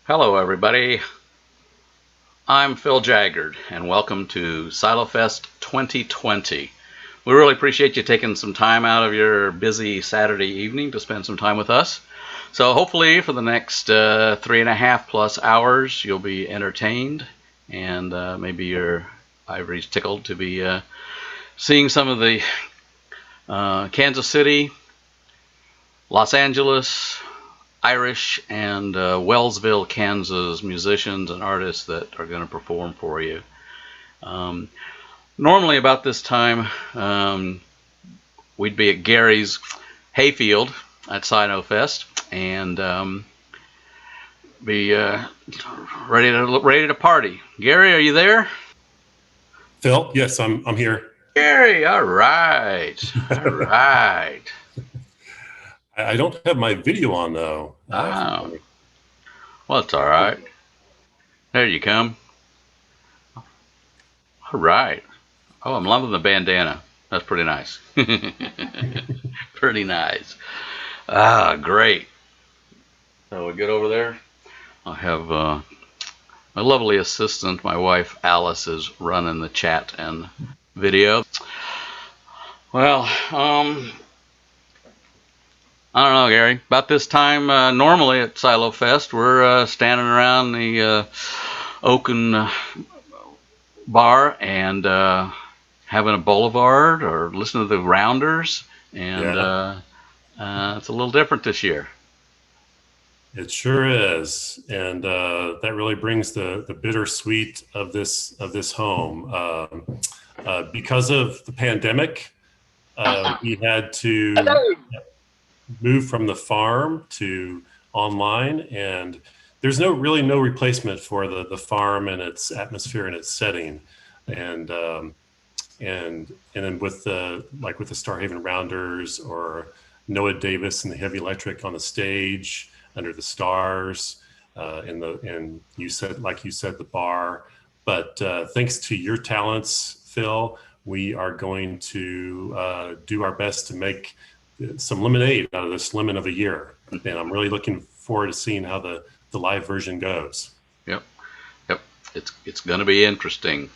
Hello, everybody. I'm Phil Jaggard, and welcome to Silofest 2020. We really appreciate you taking some time out of your busy Saturday evening to spend some time with us. So, hopefully, for the next 3.5+ hours, you'll be entertained, and maybe your ivory's tickled to be seeing some of the Kansas City, Los Angeles, Irish, and Wellsville, Kansas musicians and artists that are going to perform for you. Um, Normally, about this time, we'd be at Gary's hayfield at Silofest and be ready to party. Gary, are you there? Phil, yes, I'm here. Gary, all right, all right. I don't have my video on though. Oh, well, it's all right. There you come. All right. Oh, I'm loving the bandana. That's pretty nice. Pretty nice. Ah, great. So we get over there. I have my lovely assistant, my wife Alice, is running the chat and video. Well, I don't know, Gary. About this time, normally at Silo Fest, we're standing around the Oaken bar and having a boulevard or listening to the Rounders, and Yeah, it's a little different this year. it sure is, and that really brings the bittersweet of this home. Because of the pandemic, we had to move from the farm to online, and there's no replacement for the farm and its atmosphere and its setting, and and then with the Starhaven Rounders or Noah Davis and the Heavy Electric on the stage under the stars, and you said the bar. But thanks to your talents, Phil, we are going to do our best to make some lemonade out of this lemon of a year, and I'm really looking forward to seeing how the live version goes. Yep, yep. It's going to be interesting.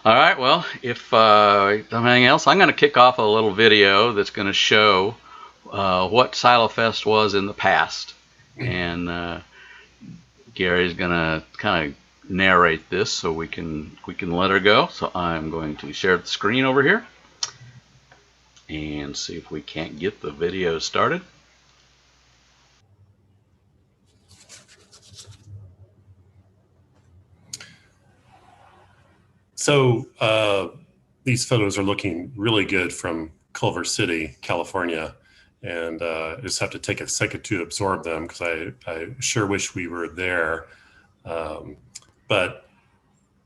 All right. Well, if nothing else, I'm going to kick off a little video that's going to show what Silofest was in the past, and Gary's going to kind of narrate this so we can let her go. So I'm going to share the screen over here and see if we can't get the video started. So these photos are looking really good from Culver City, California, and I just have to take a second to absorb them because I sure wish we were there. But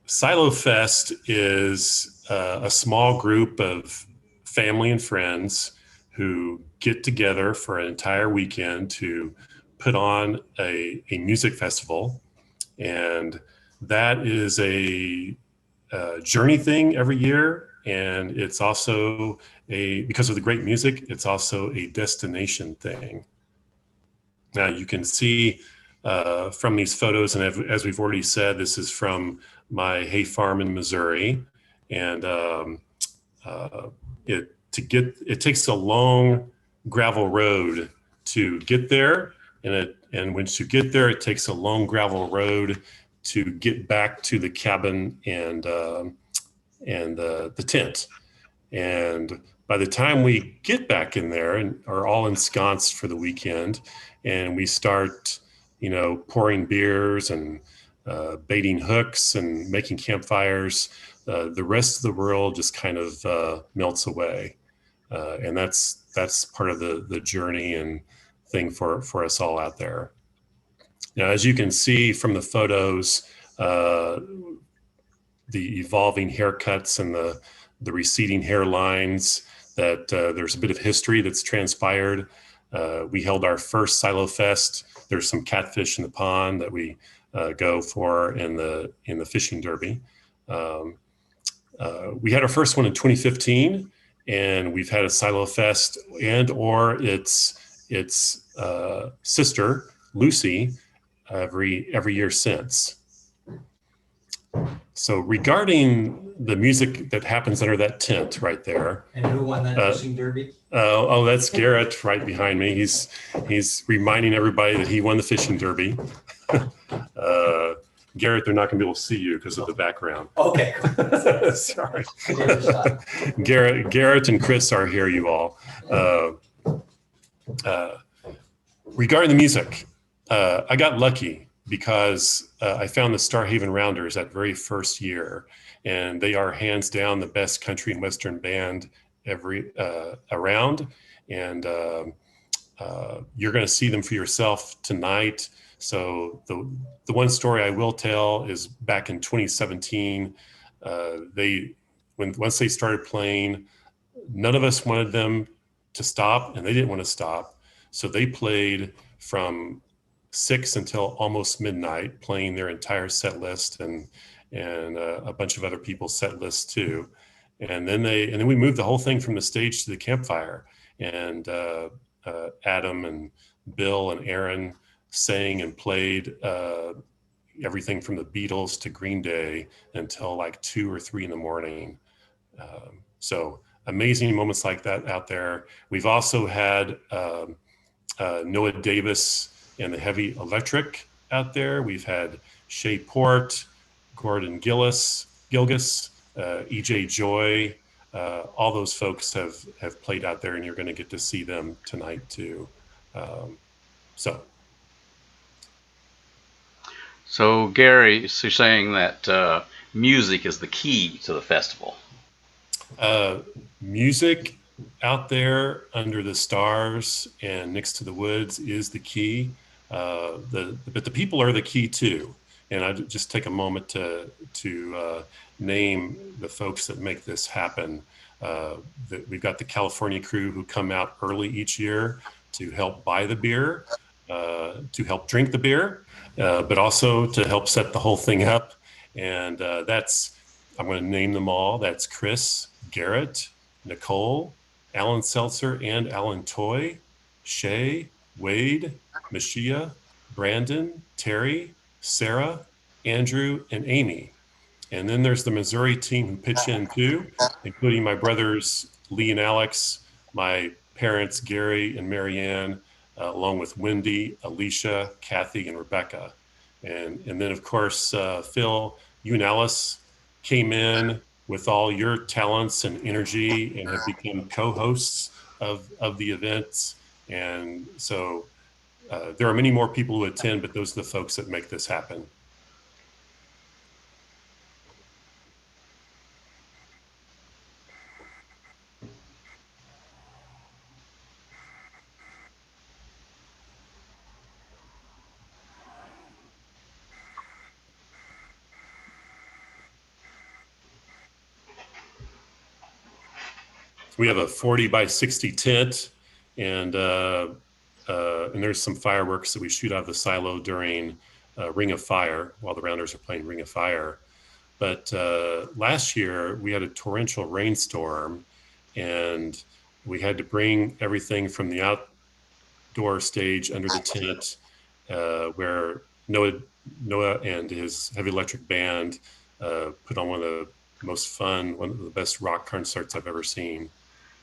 Silo Fest is a small group of family and friends who get together for an entire weekend to put on a music festival. And that is a journey thing every year. And it's also because of the great music, it's also a destination thing. Now you can see from these photos, and as we've already said, this is from my hay farm in Missouri, and it takes a long gravel road to get there, and once you get there, it takes a long gravel road to get back to the cabin and the tent. And by the time we get back in there and are all ensconced for the weekend, and we start, pouring beers and baiting hooks and making campfires, the rest of the world just kind of melts away, and that's part of the journey and thing for us all out there. Now, as you can see from the photos, the evolving haircuts and the receding hairlines, that there's a bit of history that's transpired. We held our first Silo Fest. There's some catfish in the pond that we go for in the fishing derby. We had our first one in 2015, and we've had a Silo Fest and or its sister Lucy every year since. So regarding the music that happens under that tent right there. And who won that fishing derby? Oh, that's Garrett right behind me. He's reminding everybody that he won the fishing derby. Garrett, they're not going to be able to see you because of the background. Okay. Sorry. Garrett and Chris are here, you all. Regarding the music, I got lucky because I found the Starhaven Rounders that very first year, and they are hands down the best country and western band around. And you're going to see them for yourself tonight. So the one story I will tell is back in 2017. Once they started playing, none of us wanted them to stop, and they didn't want to stop. So they played from 6 until almost midnight, playing their entire set list and a bunch of other people's set lists too. And then we moved the whole thing from the stage to the campfire, and Adam and Bill and Erin sang and played everything from the Beatles to Green Day until like 2 or 3 in the morning. So amazing moments like that out there. We've also had Noah Davis and the Heavy Electric out there. We've had Shay Port, Gordon Gilges, EJ Joy. All those folks have played out there, and you're going to get to see them tonight too. So Gary, you're saying that music is the key to the festival. Music out there under the stars and next to the woods is the key. But the people are the key too. And I just take a moment to name the folks that make this happen. We've got the California crew who come out early each year to help buy the beer, to help drink the beer, but also to help set the whole thing up. And I'm going to name them all. That's Chris, Garrett, Nicole, Alan Seltzer and Alan Toy, Shay, Wade, Mashia, Brandon, Terry, Sarah, Andrew, and Amy. And then there's the Missouri team who pitch in too, including my brothers, Lee and Alex, my parents, Gary and Marianne, along with Wendy, Alicia, Kathy, and Rebecca. And then of course, Phil, you and Alice came in with all your talents and energy and have become co-hosts of the events. And so there are many more people who attend, but those are the folks that make this happen. We have a 40 by 60 tent, and there's some fireworks that we shoot out of the silo during Ring of Fire while the Rounders are playing Ring of Fire. But last year we had a torrential rainstorm, and we had to bring everything from the outdoor stage under the tent where Noah and his Heavy Electric band put on one of the most fun, one of the best rock concerts I've ever seen.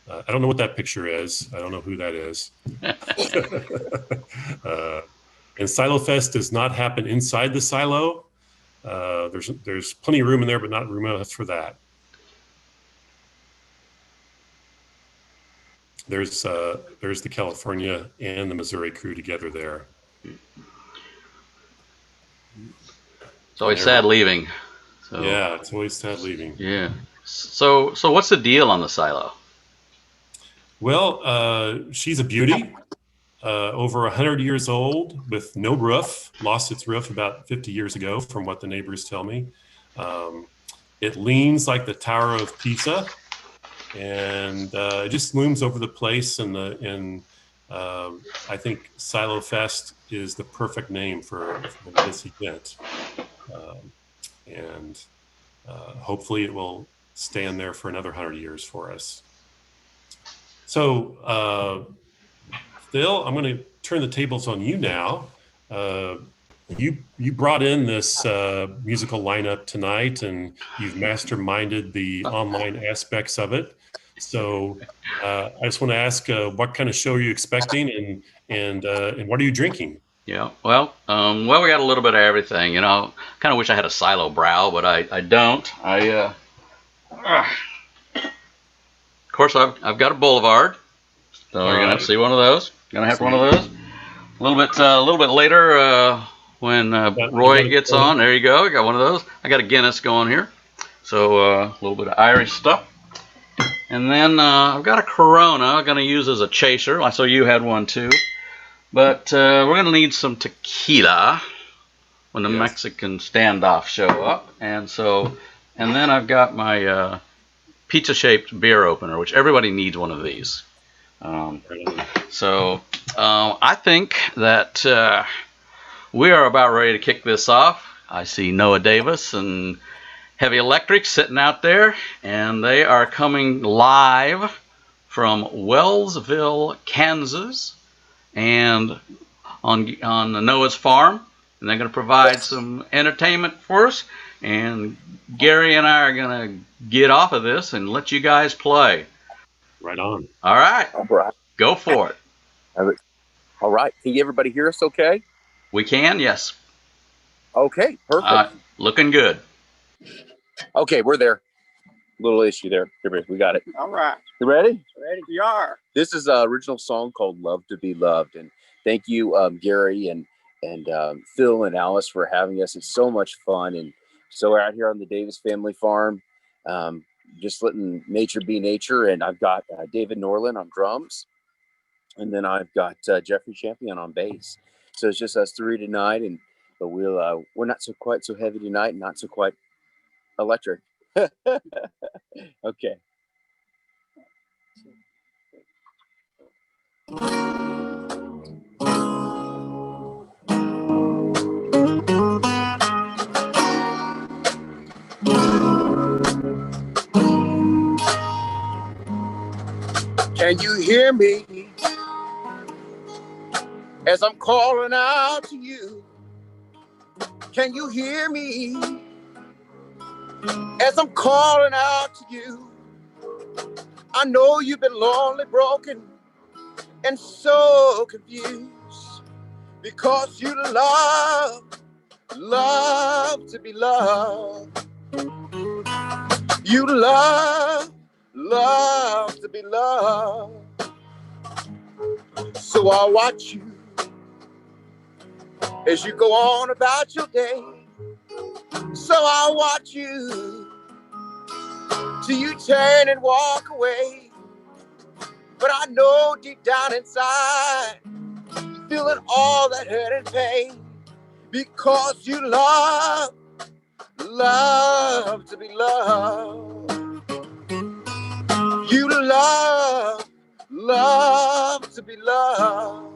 I don't know what that picture is. I don't know who that is. And Silofest does not happen inside the silo. There's plenty of room in there, but not room enough for that. There's the California and the Missouri crew together there. It's always sad leaving. So, yeah, it's always sad leaving. Yeah. So what's the deal on the silo? Well, she's a beauty, over 100 years old with no roof, lost its roof about 50 years ago from what the neighbors tell me. It leans like the Tower of Pisa, and it just looms over the place. And I think Silofest is the perfect name for this event. And hopefully it will stand there for another 100 years for us. So, Phil, I'm going to turn the tables on you now. you brought in this musical lineup tonight, and you've masterminded the online aspects of it. So I just want to ask, what kind of show are you expecting, and what are you drinking? Yeah. Well, we got a little bit of everything. You know, kind of wish I had a silo brow, but I don't. Of course, I've got a Boulevard, so you're gonna have to see one of those. Gonna have one of those. A little bit later, when Roy gets on, there you go. I got one of those. I got a Guinness going here, so a little bit of Irish stuff. And then I've got a Corona I'm going to use as a chaser. I saw you had one too. But we're going to need some tequila when the Mexican standoff show up. And then I've got my pizza-shaped beer opener, which everybody needs one of these. I think that we are about ready to kick this off. I see Noah Davis and Heavy Electric sitting out there, and they are coming live from Wellsville, Kansas, and on Noah's farm, and they're going to provide some entertainment for us. And Gary and I are going to get off of this and let you guys play. Right on. All right. All right. Go for it. All right. Can everybody hear us okay? We can, yes. Okay, perfect. Looking good. Okay, we're there. Little issue there. We got it. All right. You ready? Ready? We are. This is an original song called Love to Be Loved. And thank you, Gary and Phil and Alice for having us. It's so much fun. And so we're out here on the Davis family farm, just letting nature be nature. And I've got David Norland on drums. And then I've got Jeffrey Champion on bass. So it's just us three tonight. But we're not quite so heavy tonight, and not so quite electric. Okay. Can you hear me as I'm calling out to you? Can you hear me as I'm calling out to you? I know you've been lonely, broken, and so confused because you love to be loved. You love to be loved. So I'll watch you as you go on about your day. So I'll watch you till you turn and walk away. But I know deep down inside, you're feeling all that hurt and pain because you love to be loved. You love to be loved.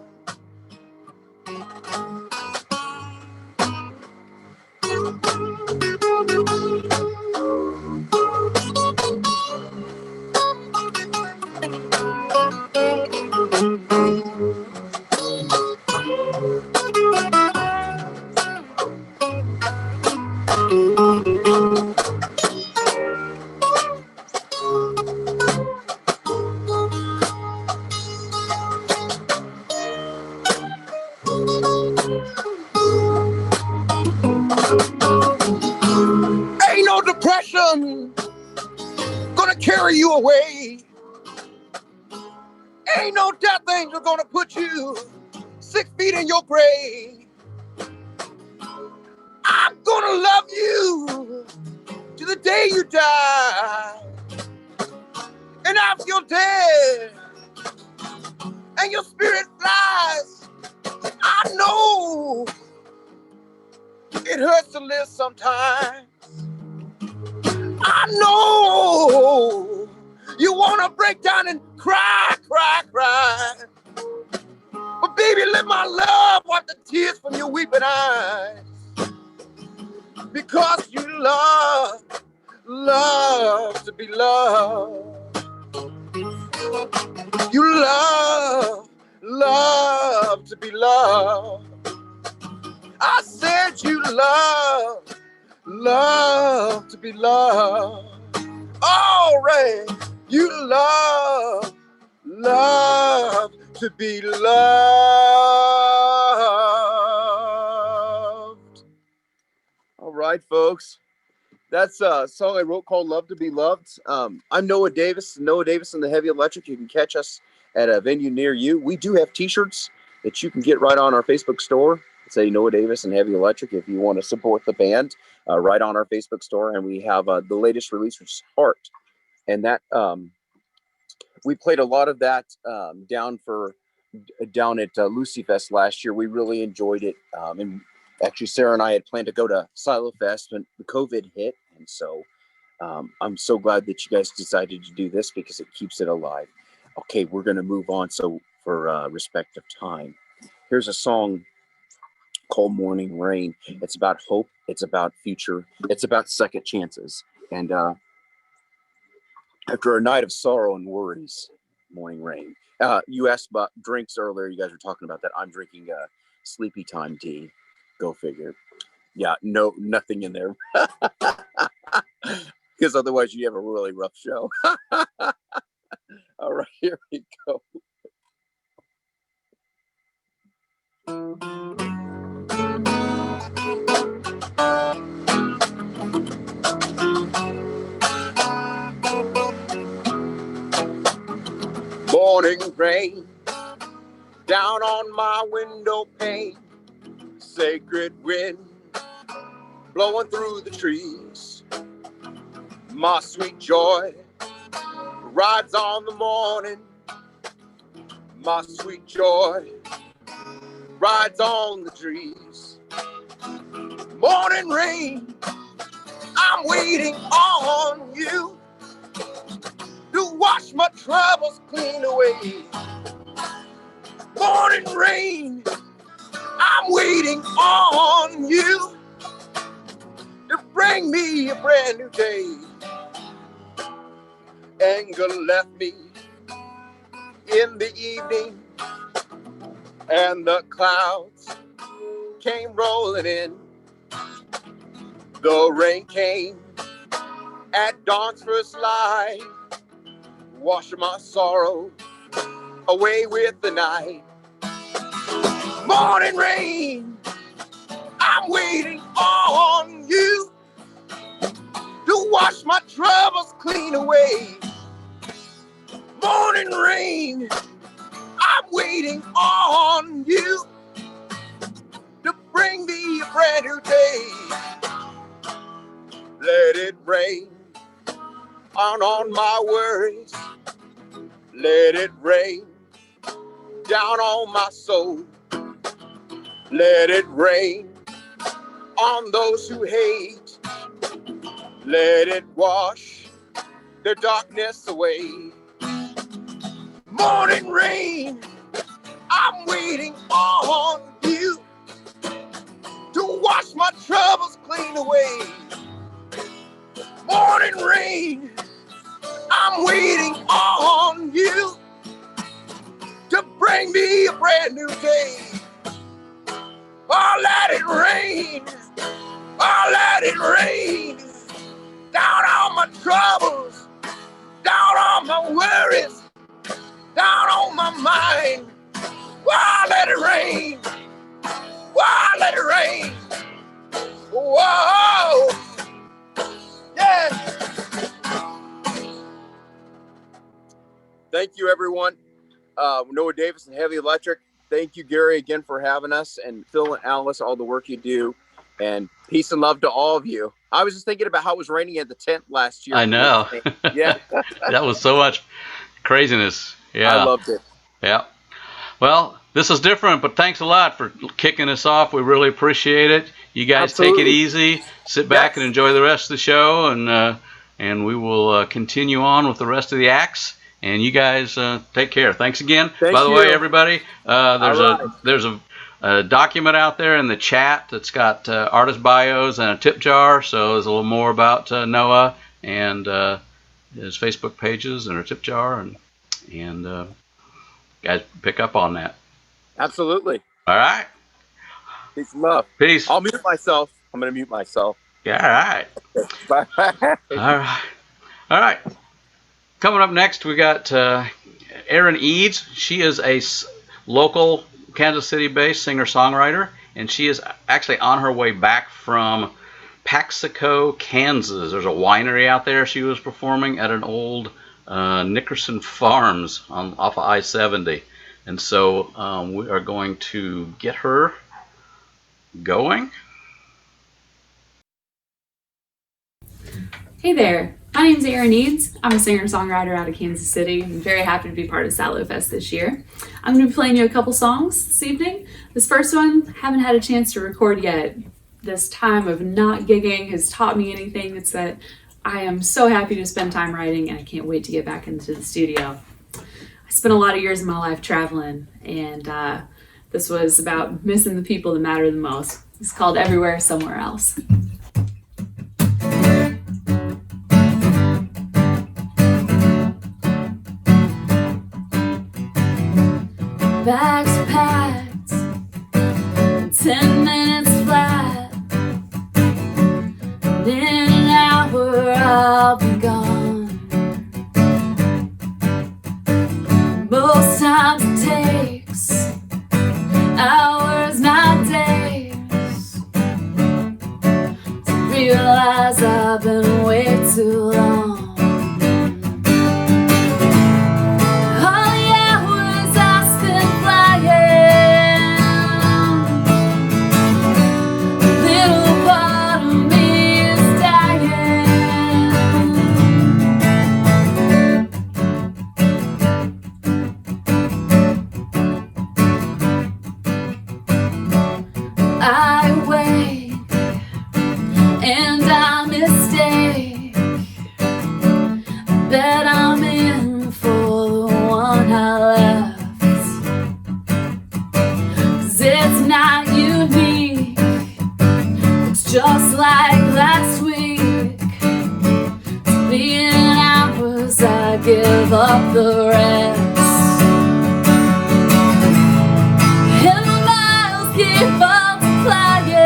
Ain't no depression gonna carry you away. Ain't no death angel gonna put you 6 feet in your grave. I'm gonna love you to the day you die. And after you're dead and your spirit flies, I know it hurts to live sometimes. I know you wanna break down and cry. But baby, let my love wipe the tears from your weeping eyes. Because you love to be loved. You love to be loved. I said that you love to be loved. Oh, Ray, you love to be loved. All right, folks. That's a song I wrote called Love to Be Loved. I'm Noah Davis and the Heavy Electric. You can catch us at a venue near you. We do have t-shirts that you can get right on our Facebook store. Say Noah Davis and Heavy Electric if you want to support the band, right on our Facebook store. And we have the latest release, which is Heart. And that we played a lot of that down at Lucifest last year. We really enjoyed it. And actually, Sarah and I had planned to go to Silofest when the COVID hit. And so I'm so glad that you guys decided to do this because it keeps it alive. Okay, we're going to move on. So for respect of time, here's a song called Morning Rain. It's about hope. It's about future. It's about second chances. And after a night of sorrow and worries, Morning Rain. You asked about drinks earlier. You guys were talking about that. I'm drinking sleepy time tea. Go figure. Yeah, no, nothing in there. Because otherwise you have a really rough show. All right, here we go. Morning rain down on my window pane, sacred wind blowing through the trees. My sweet joy rides on the morning. My sweet joy rides on the trees. Morning rain, I'm waiting on you to wash my troubles clean away. Morning rain, I'm waiting on you to bring me a brand new day. Anger left me in the evening, and the clouds came rolling in. The rain came at dawn's first light, washing my sorrow away with the night. Morning rain, I'm waiting on you to wash my troubles clean away. Morning rain, I'm waiting on you to bring me a brand new day. Let it rain on my worries. Let it rain down on my soul. Let it rain on those who hate. Let it wash their darkness away. Morning rain, I'm waiting on you to wash my troubles clean away. Morning rain, I'm waiting on you to bring me a brand new day. Oh, let it rain. Oh, let it rain. Down on my troubles, down on my worries, down on my mind. Oh, let it rain. Oh, let it rain. Whoa. Yeah. Thank you, everyone. Noah Davis and Heavy Electric. Thank you, Gary, again for having us, and Phil and Alice, all the work you do. And peace and love to all of you. I was just thinking about how it was raining at the tent last year. I know. Yeah. That was so much craziness. Yeah. I loved it. Yeah. Well, this is different, but thanks a lot for kicking us off. We really appreciate it. You guys Absolutely. take it easy, sit back and enjoy the rest of the show, and we will continue on with the rest of the acts. And you guys take care. Thanks again. By the way, everybody, there's a document out there in the chat that's got artist bios and a tip jar. So there's a little more about Noah and his Facebook pages and a tip jar, and guys pick up on that. Absolutely. All right. Peace and love. Peace. I'll mute myself. I'm going to mute myself. Yeah, all right. Bye. All right. All right. Coming up next, we got Erin Eades. She is a local Kansas City-based singer-songwriter, and she is actually on her way back from Paxico, Kansas. There's a winery out there. She was performing at an old Nickerson Farms off of I-70. And so we are going to get her going. Hey there, my name's Erin Eades. I'm a singer-songwriter out of Kansas City. I'm very happy to be part of Silofest this year. I'm going to be playing you a couple songs this evening. This first one, haven't had a chance to record yet. This time of not gigging has taught me anything. It's that I am so happy to spend time writing, and I can't wait to get back into the studio. I spent a lot of years of my life traveling, and this was about missing the people that matter the most. It's called Everywhere Somewhere Else. Bags packed, 10 minutes flat, and in an hour I'll be gone. Most times it takes hours, not days, to realize I've been way too long. Just like last week, to be in hours, I give up the rest. And the miles keep multiplying.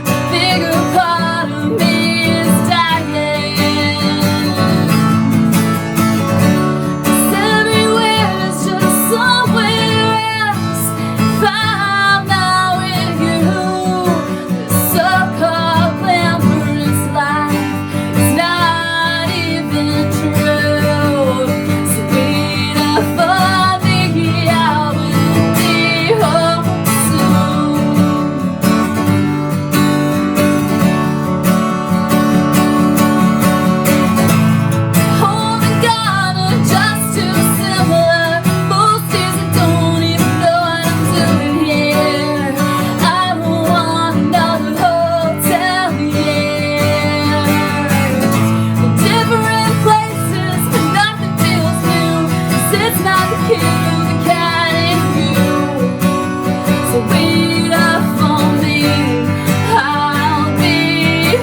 A bigger part of me is dying. 'Cause everywhere is just somewhere else. If I'm not with you, this so-called glamorous life is not even true. So wait up for me, I will be home soon. Home and gone are just too similar. Most days I don't even know what I'm doing here. I don't want another hotel here. We're different places, but nothing feels new. 'Cause it's not the kid, the cat in you. So wait up for me, I'll be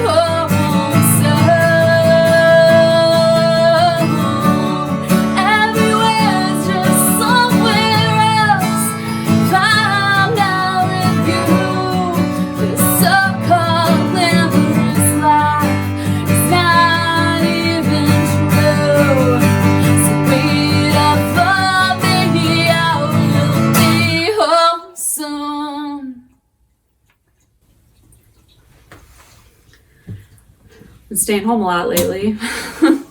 home soon. Everywhere's just somewhere else. If I'm not with you, this so-called glamorous life is not even true. So wait up for me, I will be home soon. Been staying home a lot lately,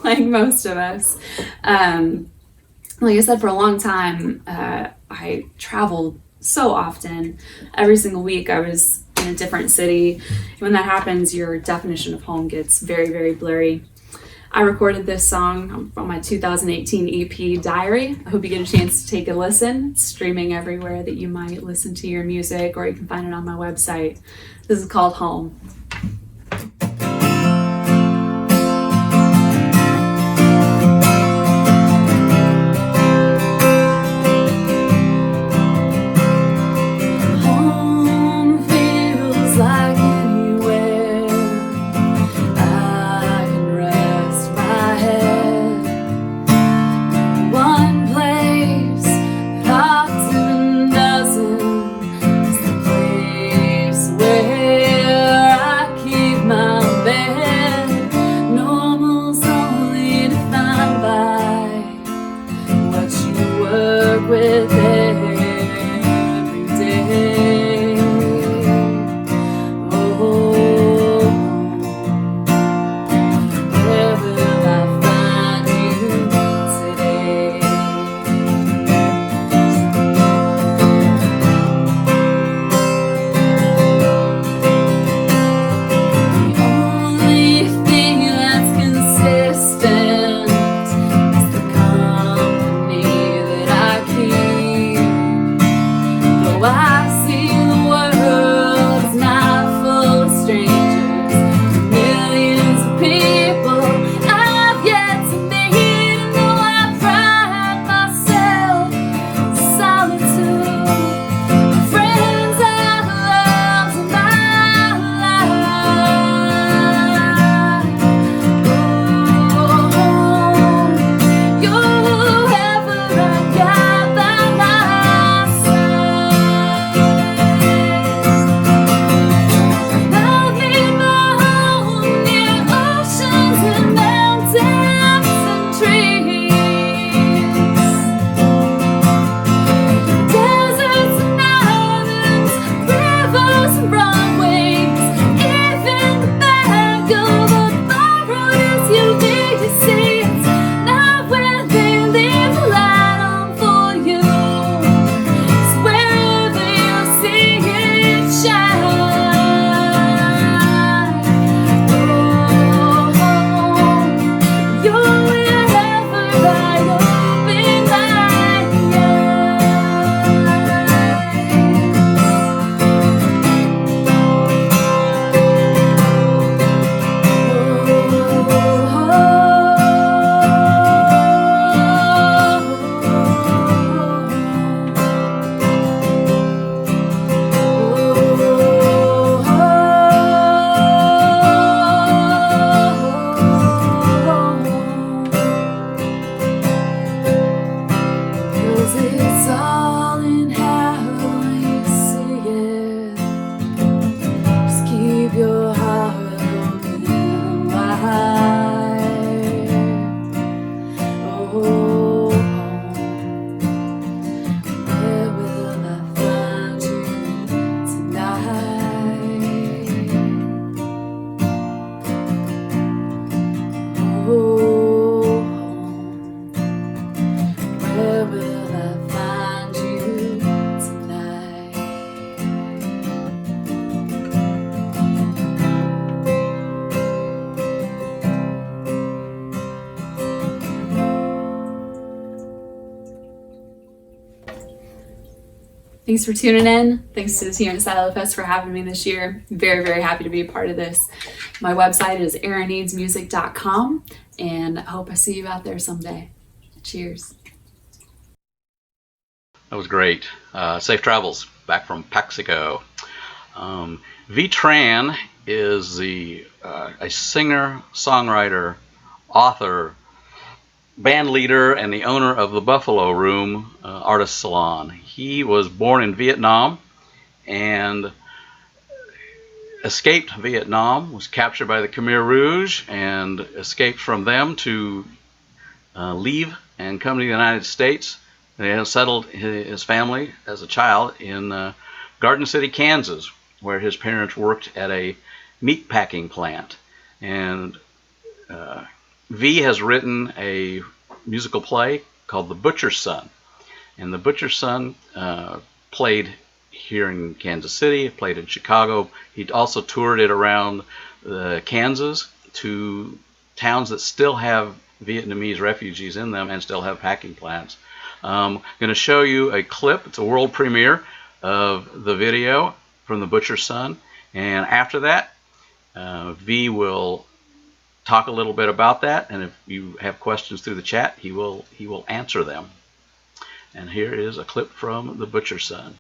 like most of us. Like I said, for a long time, I traveled so often. Every single week I was in a different city. When that happens, your definition of home gets very, very blurry. I recorded this song on my 2018 EP, Diary. I hope you get a chance to take a listen. It's streaming everywhere that you might listen to your music, or you can find it on my website. This is called Home. Home feels like anywhere I can rest my head. One place that often does. Oh, where will I find you tonight? Oh, where will I find you tonight? Thanks for tuning in. Thanks to the team at Silofest for having me this year. Very, very happy to be a part of this. My website is erineedesmusic.com, and I hope I see you out there someday. Cheers. That was great. Safe travels back from Paxico. Tran is a singer, songwriter, author, band leader, and the owner of the Buffalo Room Artist Salon. He was born in Vietnam and escaped Vietnam, was captured by the Khmer Rouge, and escaped from them to leave and come to the United States. They settled his family as a child in Garden City, Kansas, where his parents worked at a meat packing plant. And V has written a musical play called The Butcher's Son. And The Butcher's Son played here in Kansas City, played in Chicago. He also toured it around Kansas to towns that still have Vietnamese refugees in them and still have packing plants. I'm going to show you a clip. It's a world premiere of the video from The Butcher's Son. And after that, V will talk a little bit about that, and if you have questions through the chat, he will answer them. And here is a clip from The Butcher's Son.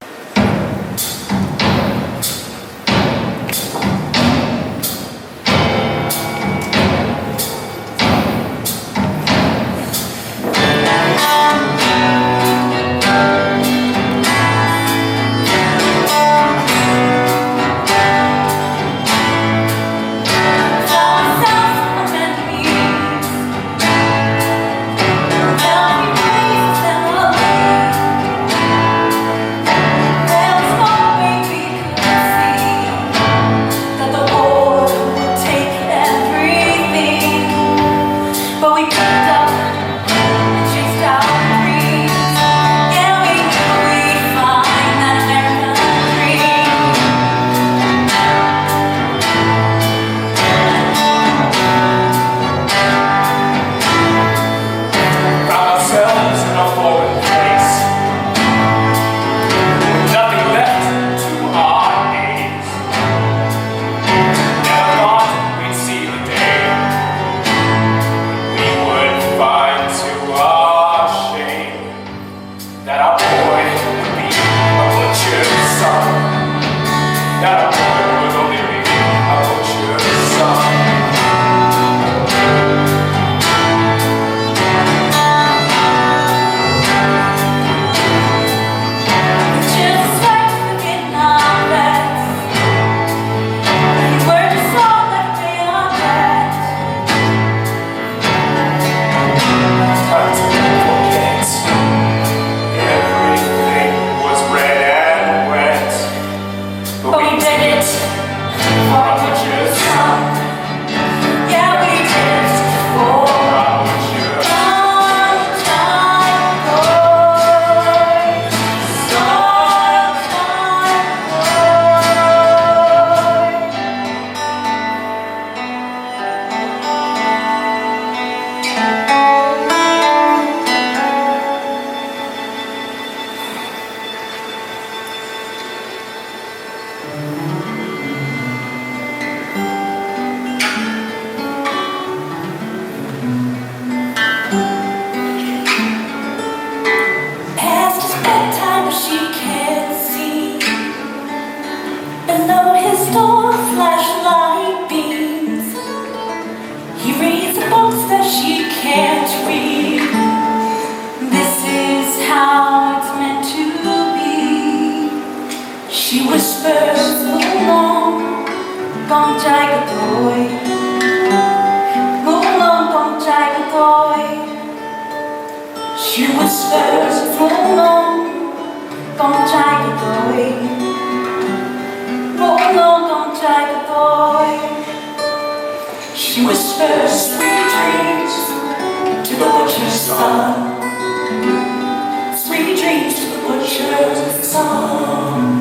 whispers along, gone Jaggard boy. She whispers sweet dreams to the butcher's son. Sweet dreams to the butcher's son.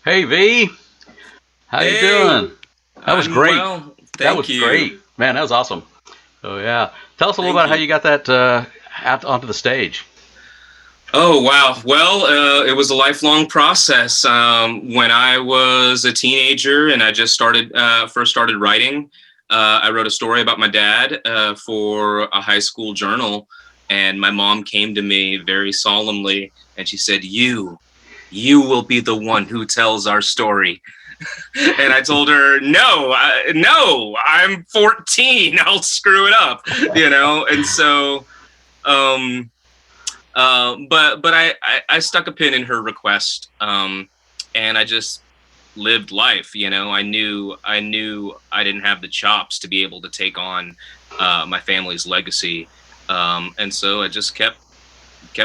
Hey V, how you doing? That was great. Well, That was thank you. great, man. That was awesome. Oh yeah, tell us a little Thank about how you. you got that out onto the stage. Oh, wow. Well, it was a lifelong process. When I was a teenager and I just first started writing, I wrote a story about my dad for a high school journal. And my mom came to me very solemnly and she said, you will be the one who tells our story. And I told her, no, I'm 14. I'll screw it up, And so, but I stuck a pin in her request, and I just lived life. I knew I didn't have the chops to be able to take on my family's legacy, and so I just kept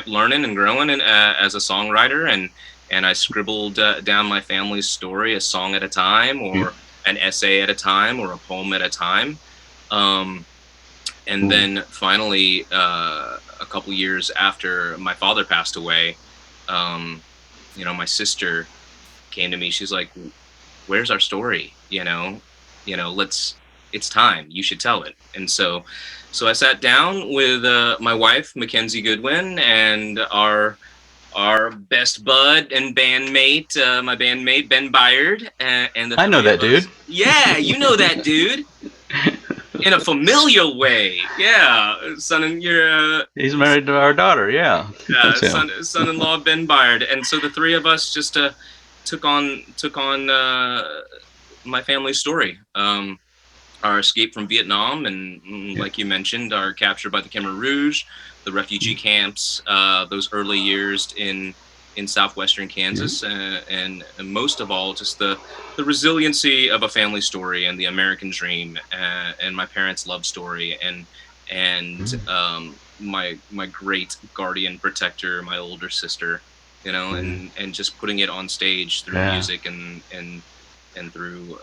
learning and growing as a songwriter, and I scribbled down my family's story, a song at a time, or an essay at a time, or a poem at a time. And then finally, a couple years after my father passed away, my sister came to me. She's like, "Where's our story? It's time. You should tell it." And so I sat down with my wife, Mackenzie Goodwin, and our best bud and bandmate, my bandmate Ben Byard, and I know that dude. Yeah, you know that dude. In a familial way, yeah. He's married to our daughter, yeah. Son-in-law Ben Byard, and so the three of us just took on my family's story, our escape from Vietnam, and like you mentioned, our capture by the Khmer Rouge, the refugee camps, those early years in southwestern Kansas, and most of all, just the resiliency of a family story and the American dream, and my parents' love story, and my great guardian protector, my older sister, and just putting it on stage through music and through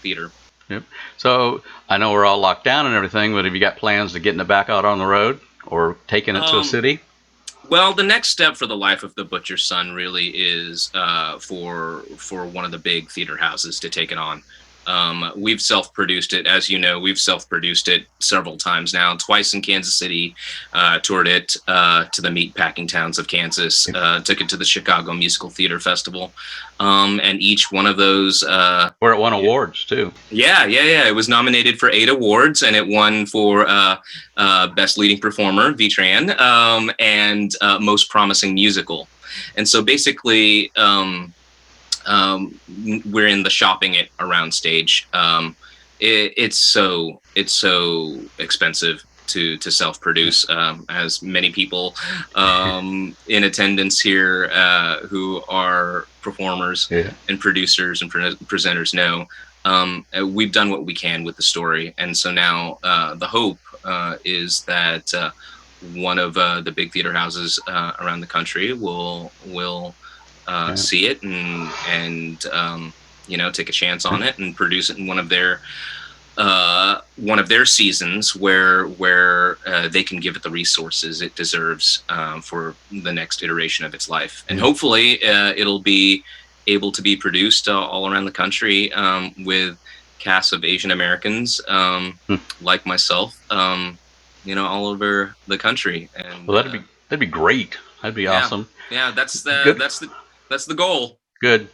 theater. Yep. So I know we're all locked down and everything, but have you got plans to getting it back out on the road or taking it to a city? Well, the next step for the Life of the Butcher's Son really is for one of the big theater houses to take it on. We've self-produced it, as you know. We've self-produced it several times now, twice in Kansas City, toured it to the meat-packing towns of Kansas, took it to the Chicago Musical Theater Festival, and each one of those... where it won awards, too. Yeah. It was nominated for 8 awards, and it won for Best Leading Performer, Tran, and Most Promising Musical. And so basically... we're in the shopping it around stage. It's so expensive to self-produce, as many people in attendance here who are performers and producers and presenters know. We've done what we can with the story, and so now the hope is that one of the big theater houses around the country will see it and take a chance on it and produce it in one of their seasons where they can give it the resources it deserves for the next iteration of its life, and hopefully it'll be able to be produced all around the country with casts of Asian Americans like myself, all over the country. And well, that'd be great. That'd be awesome. Yeah, that's the goal. Good.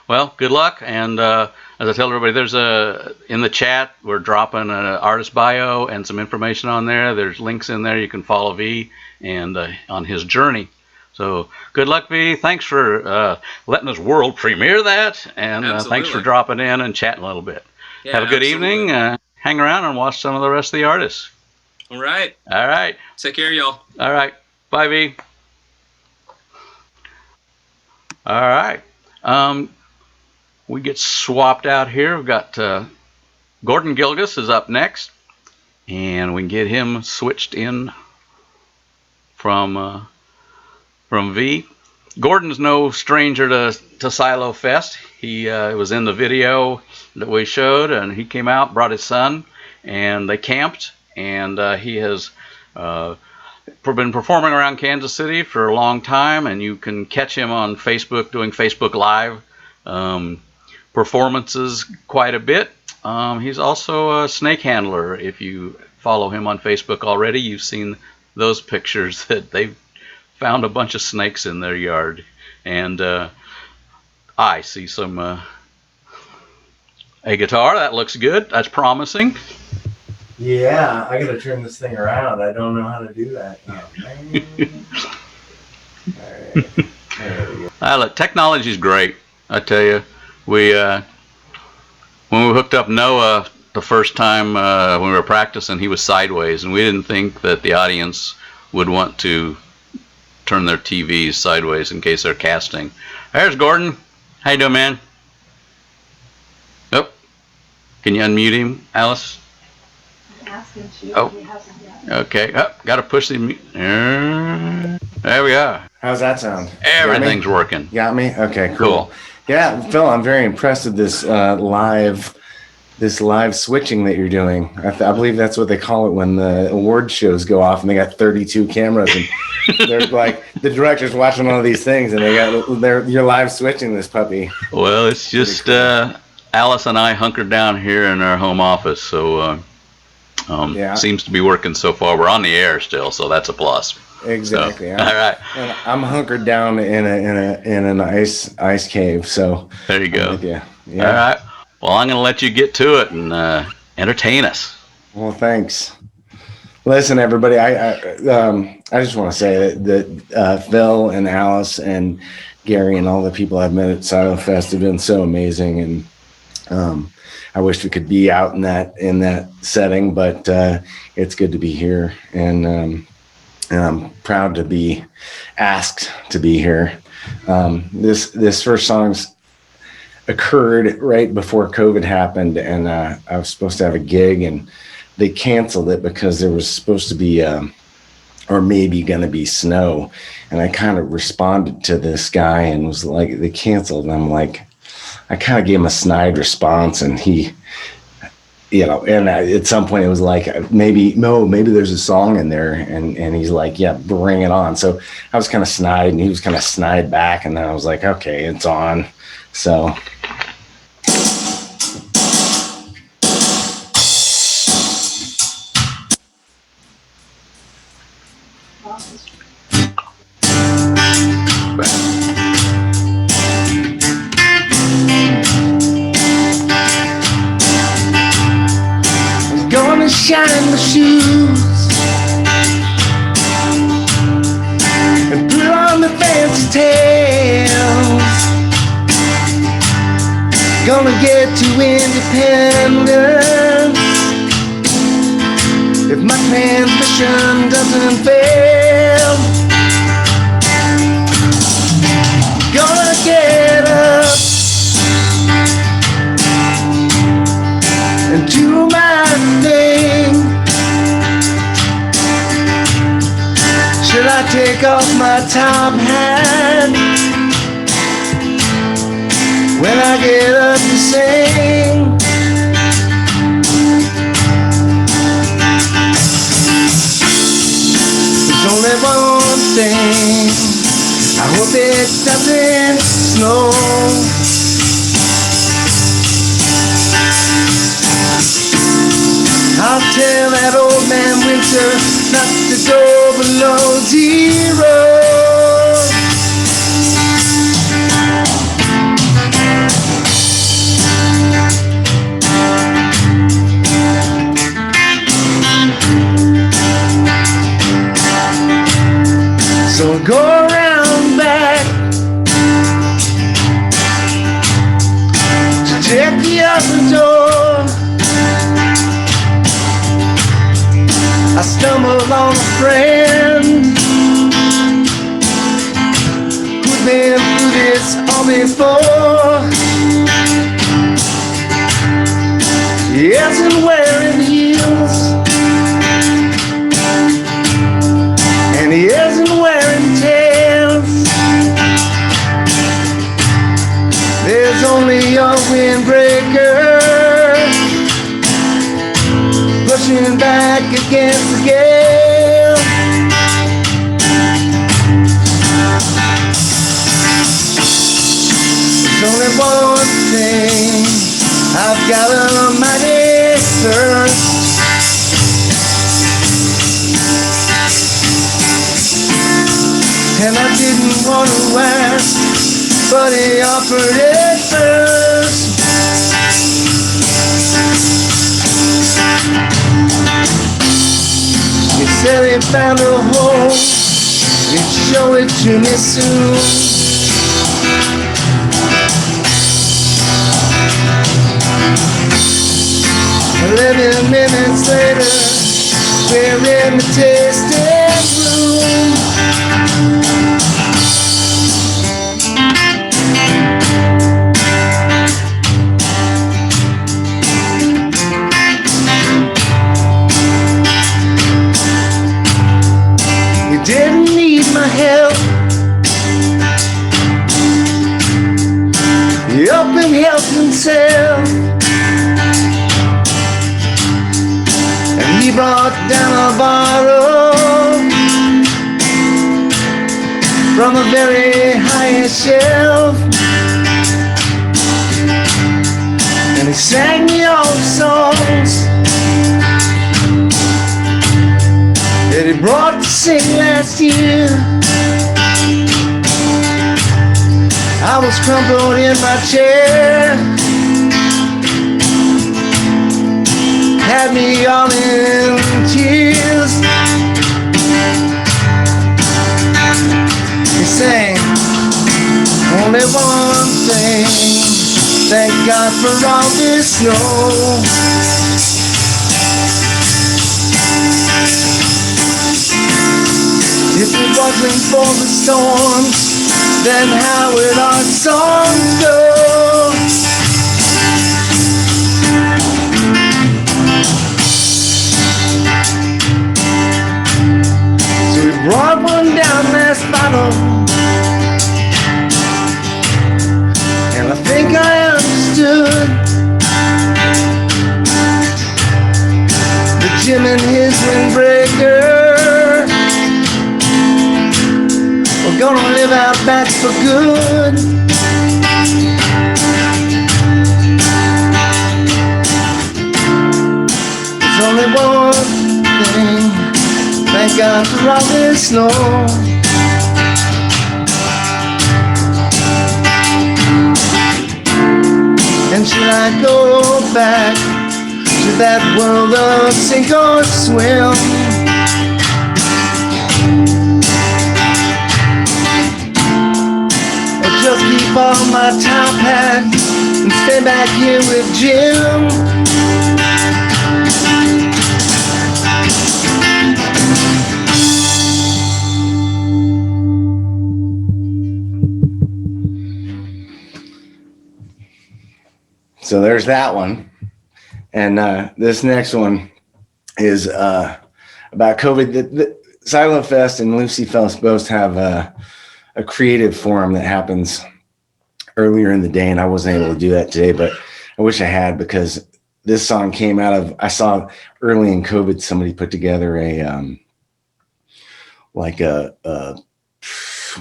Well, good luck. And as I tell everybody, there's in the chat, we're dropping an artist bio and some information on there. There's links in there. You can follow V and on his journey So good luck, V. Thanks for letting us world premiere that, and thanks for dropping in and chatting a little bit. Yeah, have a good evening. Hang around and watch some of the rest of the artists. All right. All right. Take care, y'all. All right. Bye, V. All right. We get swapped out here. We've got Gordon Gilges is up next, and we can get him switched in from V. Gordon's no stranger to Silofest. He was in the video that we showed, and he came out, brought his son, and they camped, and he has been performing around Kansas City for a long time, and you can catch him on Facebook doing Facebook Live performances quite a bit. He's also a snake handler. If you follow him on Facebook already, you've seen those pictures that they've found a bunch of snakes in their yard, and I see a guitar that looks good. That's promising. Yeah, I gotta turn this thing around. I don't know how to do that. Oh, man. All right. There we go. Look, technology's great. I tell you, when we hooked up Noah the first time when we were practicing, he was sideways, and we didn't think that the audience would want to turn their TVs sideways in case they're casting. There's Gordon. How you doing, man? Oh, can you unmute him, Alice? Oh, okay. Oh, got to push the mute. There we are. How's that sound? Everything's working. Got me? Okay, cool. Yeah, Phil, I'm very impressed with this live switching that you're doing. I believe that's what they call it when the award shows go off and they got 32 cameras and they're like the director's watching all these things and you're live switching this puppy. Well, it's just Alice and I hunkered down here in our home office, so seems to be working so far. We're on the air still, so that's a plus. Exactly. So, all right. And I'm hunkered down in an ice cave. So there you go. Yeah. All right. Well, I'm going to let you get to it and entertain us. Well, thanks. Listen, everybody. I just want to say that Phil and Alice and Gary and all the people I've met at Silofest have been so amazing, and I wish we could be out in that setting, but it's good to be here, and I'm proud to be asked to be here. This first song's occurred right before COVID happened, and I was supposed to have a gig, and they canceled it because there was supposed to be or maybe going to be snow, and I kind of responded to this guy and was like, they canceled, and I'm like, I kind of gave him a snide response, and he, and at some point it was like, maybe there's a song in there, and he's like, yeah, bring it on. So I was kind of snide, and he was kind of snide back, and then I was like, okay, it's on. So gonna shine my shoes and put on the fancy tails. Gonna get to independence if my transmission doesn't fail. Gonna get up and do my thing. Should I take off my top hat when I get up to sing? There's only one thing, I hope it doesn't snow. I'll tell that old man Winter not to go below zero. So I go around at the other door, I stumbled on a friend who'd been through this all before. He isn't wearing heels, and he isn't wearing tails. There's only a windbreaker pushing back against the gale. There's only one thing I've got a mighty thirst. And I didn't want to ask, but he offered it first. He said he found a hole, he'd show it to me soon. 11 minutes later, we're in the tasting room. You didn't need my help. He up and helped himself. He brought down a bottle from the very highest shelf, and he sang me all the songs that he brought to sing last year. I was crumpled in my chair, had me all in tears. He sang only one thing, thank God for all this snow. If it wasn't for the storms, then how would our songs go? Brought one down last bottle, and I think I understood that Jim and his windbreaker were gonna live out back for good. There's only one thing, thank God for all this snow. And should I go back to that world of sink or swim? Or just keep on my top hat and stay back here with Jim? So there's that one. And this next one is about COVID. The Silofest and Lucy Faus both have a creative forum that happens earlier in the day, and I wasn't able to do that today, but I wish I had, because this song came out of, I saw early in COVID, somebody put together a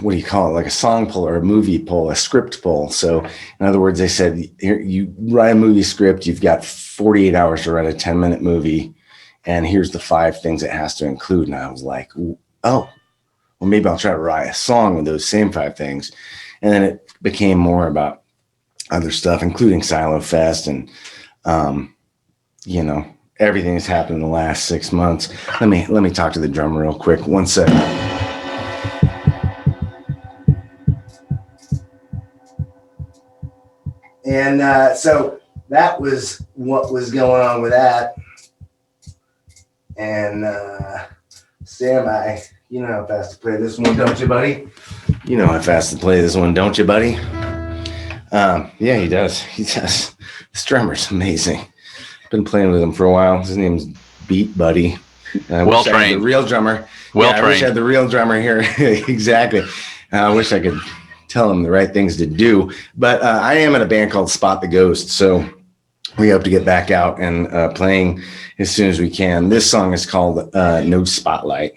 what do you call it? Like a song poll or a movie poll, a script poll. So in other words, they said, here, you write a movie script, you've got 48 hours to write a 10-minute movie, and here's the 5 things it has to include. And I was like, oh, well, maybe I'll try to write a song with those same 5 things. And then it became more about other stuff, including Silofest and, everything that's happened in the last 6 months. Let me talk to the drummer real quick. 1 second. And so that was what was going on with that. And Sam, you know how fast to play this one, don't you, buddy? You know how fast to play this one, don't you, buddy? Yeah, he does. He does. This drummer's amazing. Been playing with him for a while. His name's Beat Buddy. Well trained. The real drummer. Well I wish I had trained. the real drummer here. Exactly. I wish I could tell him the right things to do. But I am in a band called Spot the Ghost, so we hope to get back out and playing as soon as we can. This song is called No Spotlight.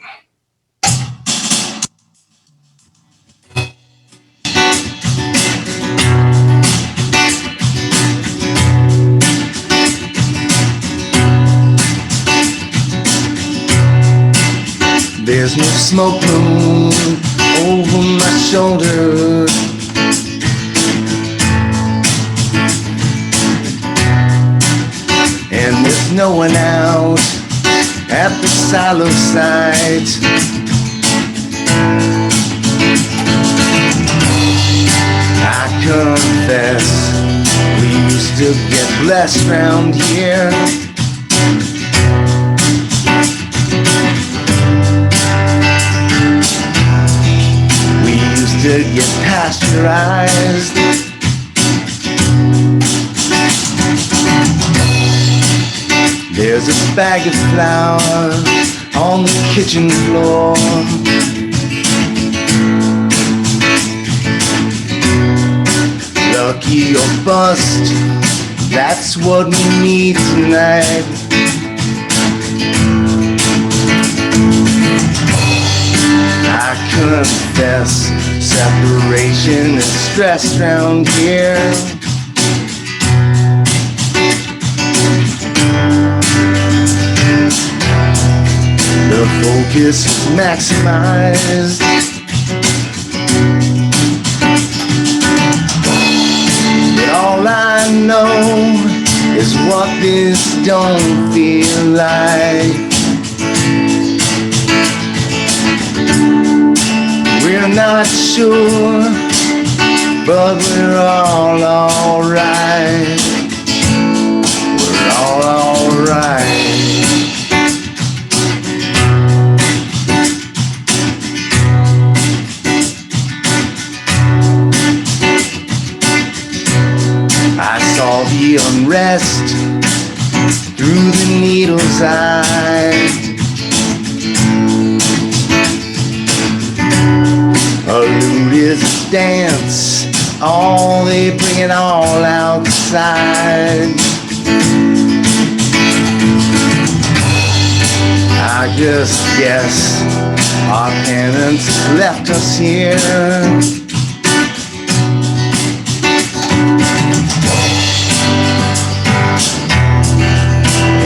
There's no smoke room over my shoulder. And there's no one out at the silo site. I confess, we used to get blessed round here. To get pasteurized. There's a bag of flour on the kitchen floor. Lucky or bust, that's what we need tonight. I confess, separation and stress round here. The focus is maximized. But all I know is what this don't feel like. We're not sure, but we're all alright. We're all alright. I saw the unrest through the needle's eye. A lute is a dance, they bring it all outside. I just guess our penance left us here.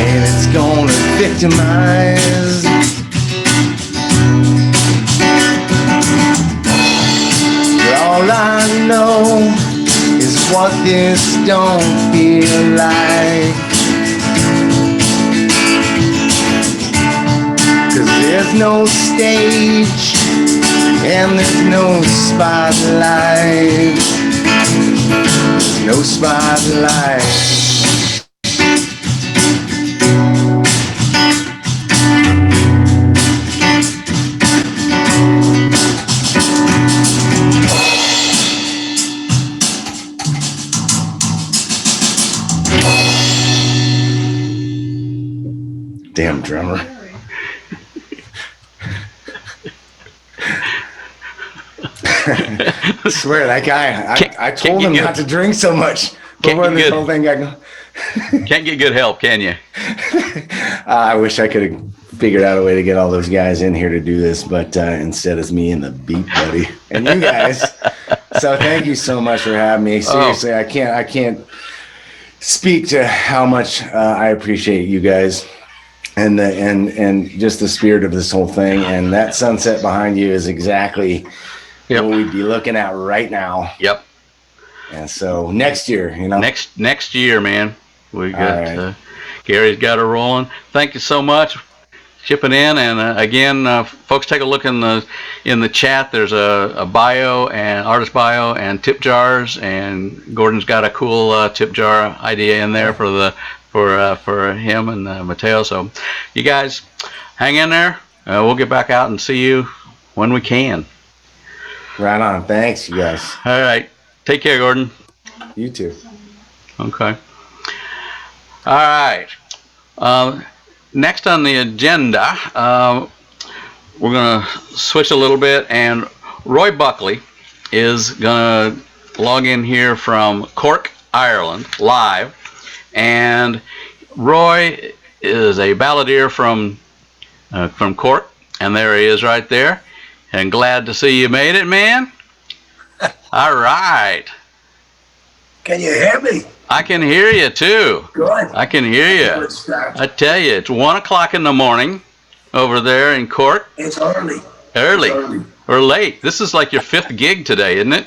And it's gonna victimize. All I know is what this don't feel like. 'Cause there's no stage and there's no spotlight. There's no spotlight. Damn drummer. I swear that guy, I told him not to drink so much before this whole thing got going. Can't get good help, can you? I wish I could have figured out a way to get all those guys in here to do this, but instead it's me and the Beat Buddy and you guys. So thank you so much for having me. Seriously, I can't speak to how much I appreciate you guys. And just the spirit of this whole thing, and that sunset behind you is exactly what we'd be looking at right now. Yep. And so next year, next year, man, we got Gary's got her rolling. Thank you so much. chipping in. And again, folks, take a look in the chat. There's a bio and artist bio and tip jars, and Gordon's got a cool tip jar idea in there for him and Mateo. So you guys hang in there. We'll get back out and see you when we can. Right on. Thanks, you guys. All right. Take care, Gordon. You too. Okay. All right. Next on the agenda, we're going to switch a little bit, and Roy Buckley is going to log in here from Cork, Ireland, live. And Roy is a balladeer from Cork, and there he is right there. And glad to see you made it, man. All right. Can you hear me? I can hear you too. Good. I can hear you. Good start. I tell you, it's 1 o'clock in the morning over there in Cork. It's early. Early. It's early. Or late. This is like your 5th gig today, isn't it?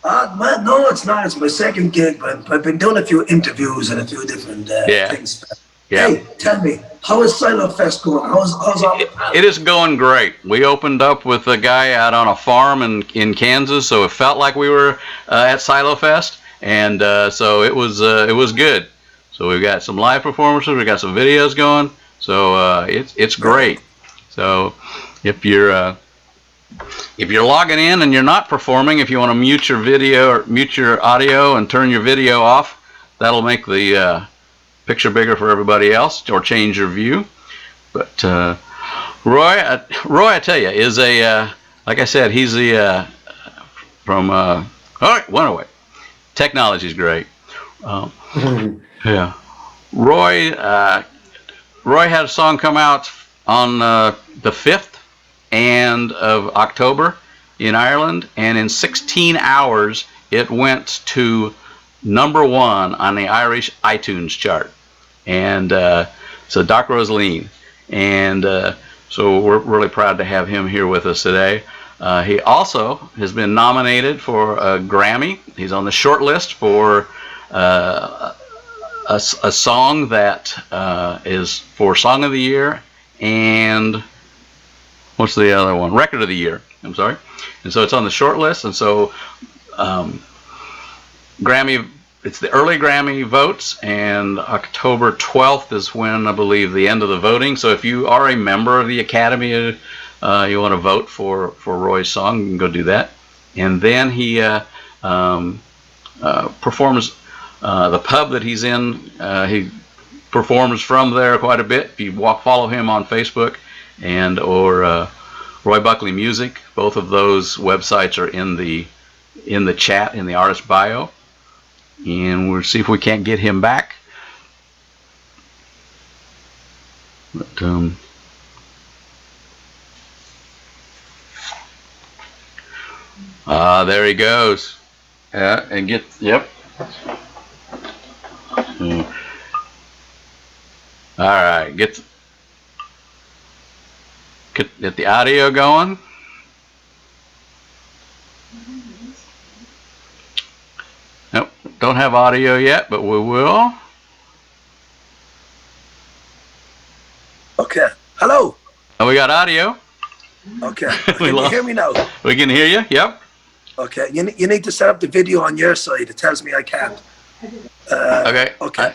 Well, no, it's not. It's my 2nd gig, but I've been doing a few interviews and a few different things. Yeah. Hey, tell me, how is Silofest going? How's all the It is going great. We opened up with a guy out on a farm in Kansas, so it felt like we were at Silofest, and so it was good. So we've got some live performances, we got some videos going, so it's great. So if you're logging in and you're not performing, if you want to mute your video or mute your audio and turn your video off, that'll make the picture bigger for everybody else, or change your view. But Roy, I tell you, is like I said, he's from all right, went away. Technology's great. Yeah, Roy had a song come out on the 5th of October in Ireland, and in 16 hours it went to #1 on the Irish iTunes chart. And so Doc Rosaline, and so we're really proud to have him here with us today. He also has been nominated for a Grammy. He's on the short list for a song that is for Song of the Year, and what's the other one? Record of the Year. I'm sorry. And so it's on the short list, and so Grammy. It's the early Grammy votes, and October 12th is when I believe the end of the voting. So if you are a member of the Academy, you want to vote for Roy's song, you can go do that. And then he performs the pub that he's in. He performs from there quite a bit. If you follow him on Facebook or Roy Buckley Music, both of those websites are in the chat in the artist bio. And we'll see if we can't get him back. But there he goes. Yeah, and yep. All right, get the audio going. Nope, don't have audio yet, but we will. Okay. Hello. Oh, we got audio. Okay. Can you hear me now? We can hear you. Yep. Okay. You need to set up the video on your side. It tells me I can't. Okay. Okay. I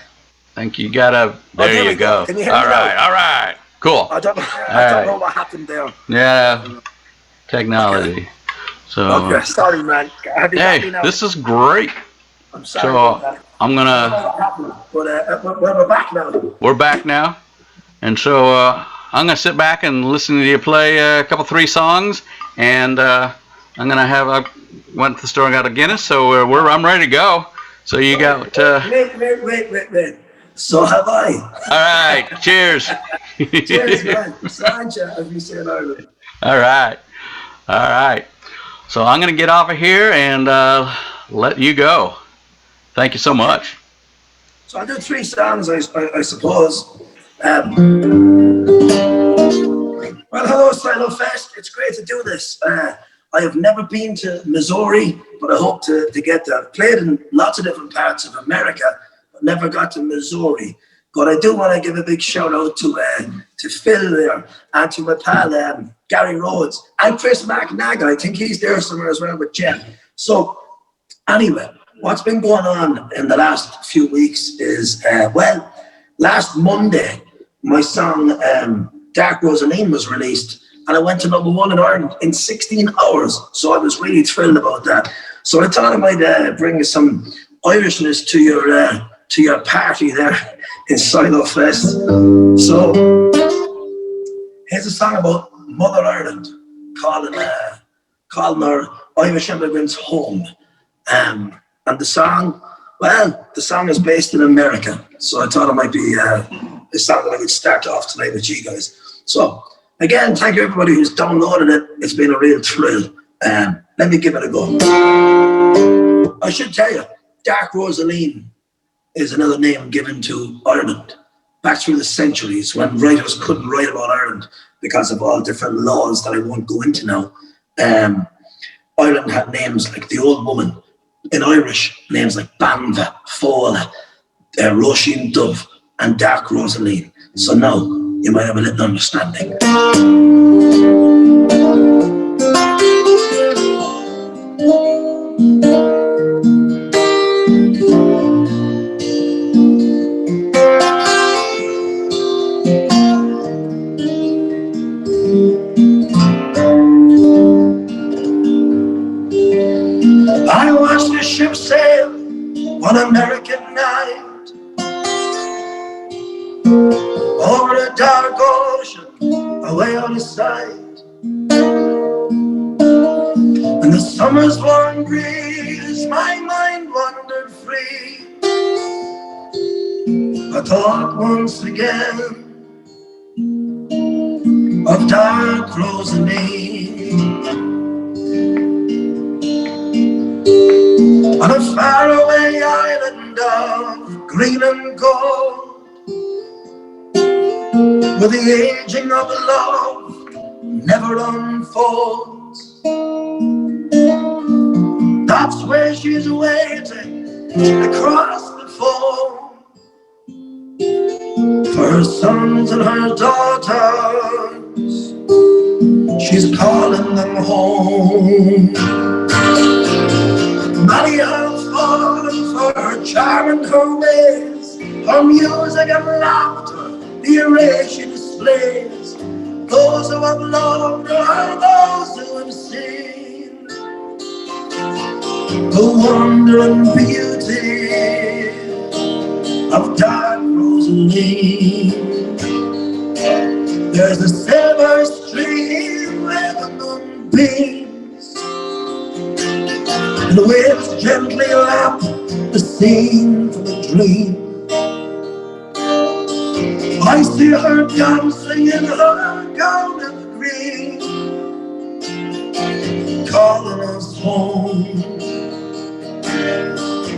think you gotta. There you go. Can you hear me now? All right. Cool. I don't know what happened there. Yeah. Technology. Okay. So. Okay. Sorry, man. Have you got me Hey, now? this is great. I'm sorry about that. I'm gonna. I don't know what happened, but we're back now. We're back now, and so I'm gonna sit back and listen to you play a couple 3 songs, and I'm gonna have. I went to the store and got a Guinness, so I'm ready to go. So you got. Wait. So have I. All right. Cheers. Cheers, man. Sláinte, as we say in Ireland. All right. So I'm gonna get off of here and let you go. Thank you so much. So I'll do 3 songs, I suppose. Well, hello, Silofest. It's great to do this. I have never been to Missouri, but I hope to get there. I've played in lots of different parts of America, but never got to Missouri. But I do want to give a big shout out to Phil there and to my pal Gary Rhodes and Chris McNagger. I think he's there somewhere as well with Jeff. So anyway, what's been going on in the last few weeks is, last Monday, my song Dark Rosaline was released, and I went to #1 in Ireland in 16 hours. So I was really thrilled about that. So I thought I might bring some Irishness to your party there in Silofest. So here's a song about Mother Ireland, calling our Irish immigrants home. And the song is based in America. So I thought it might be a song that I would start off tonight with you guys. So again, thank you everybody who's downloaded it. It's been a real thrill. Let me give it a go. I should tell you, Dark Rosaline is another name given to Ireland back through the centuries when writers couldn't write about Ireland because of all different laws that I won't go into now. Ireland had names like the Old Woman. In Irish, names like Banva, Fola, Roisin Dove, and Dark Rosaline. So now you might have a little understanding. I watched the ship sail one American night over the dark ocean, away out of sight. In the summer's warm breeze, my mind wandered free. I thought once again of Dark Rosaline, on a faraway island of green and gold, where the aging of love never unfolds. That's where she's waiting across the foam for her sons and her daughters. She's calling them home. Many have fallen for her charm and her ways, her music and laughter, the array she displays. Those who have loved her are those who have seen the wonder and beauty of Dark Rosaline. There's a silver stream where the moonbeams and the waves gently lap the scene from a dream. I see her dancing in her gown of green, calling us home.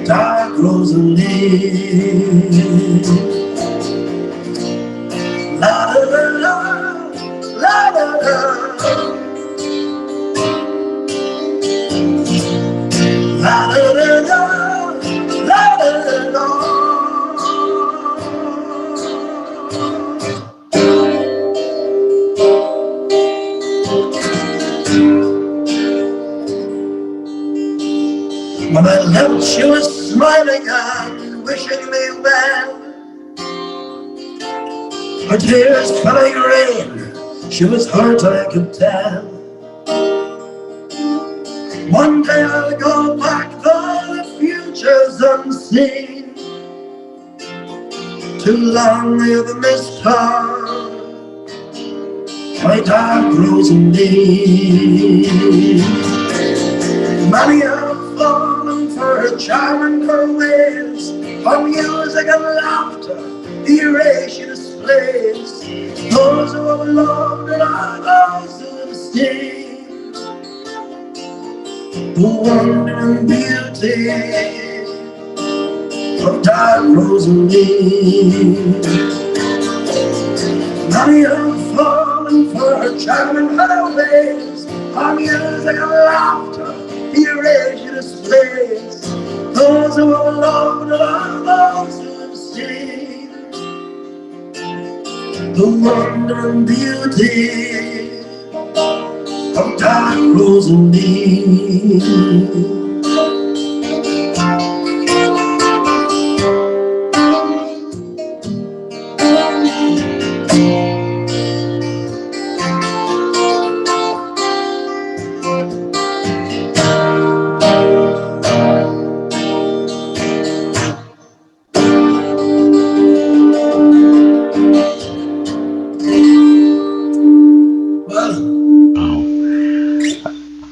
Dark Rosaline. La la la la la la. La la la la la la la. When I left, she was smiling and wishing me well. Her tears fell like rain, she was hurt, I could tell. One day I'll go back, though the future's unseen. Too long I've missed her, my Dark Rosaline. Many have fallen for her charm and her ways, her music and laughter, the array she displays. Those who have loved her are those who have seen the wonder and beauty of Dark Rosaline. Many have fallen for her charm and her ways, her music and laughter, the array she displays. Those who have loved her are those who have seen the wonder and beauty of dark Rosalie.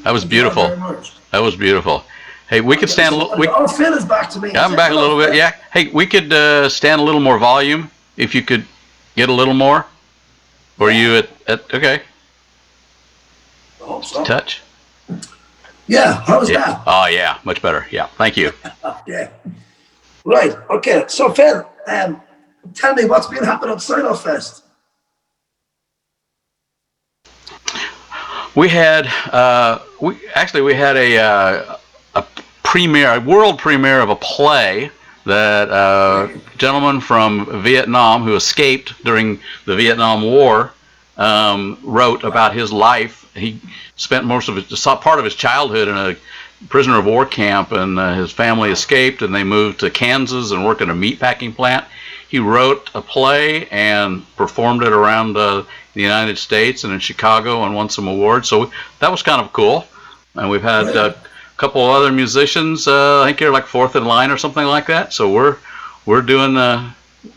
That was beautiful. That was beautiful. Hey, we could stand a little. Oh, Phil is back to me. I'm back a little bit. Yeah. Hey, we could stand a little more volume if you could get a little more. Or you at okay? I hope so. Touch. Yeah. How's that? Oh yeah, much better. Yeah. Thank you. Yeah. Right. Okay. So Phil, tell me what's been happening at Silofest. We had we had a premiere, a world premiere of a play that a gentleman from Vietnam who escaped during the Vietnam War wrote about his life. He spent part of his childhood in a prisoner of war camp, and his family escaped, and they moved to Kansas and worked in a meatpacking plant. He wrote a play and performed it around the United States and in Chicago and won some awards. So that was kind of cool. And we've had a couple of other musicians. I think you're like fourth in line or something like that. So we're doing a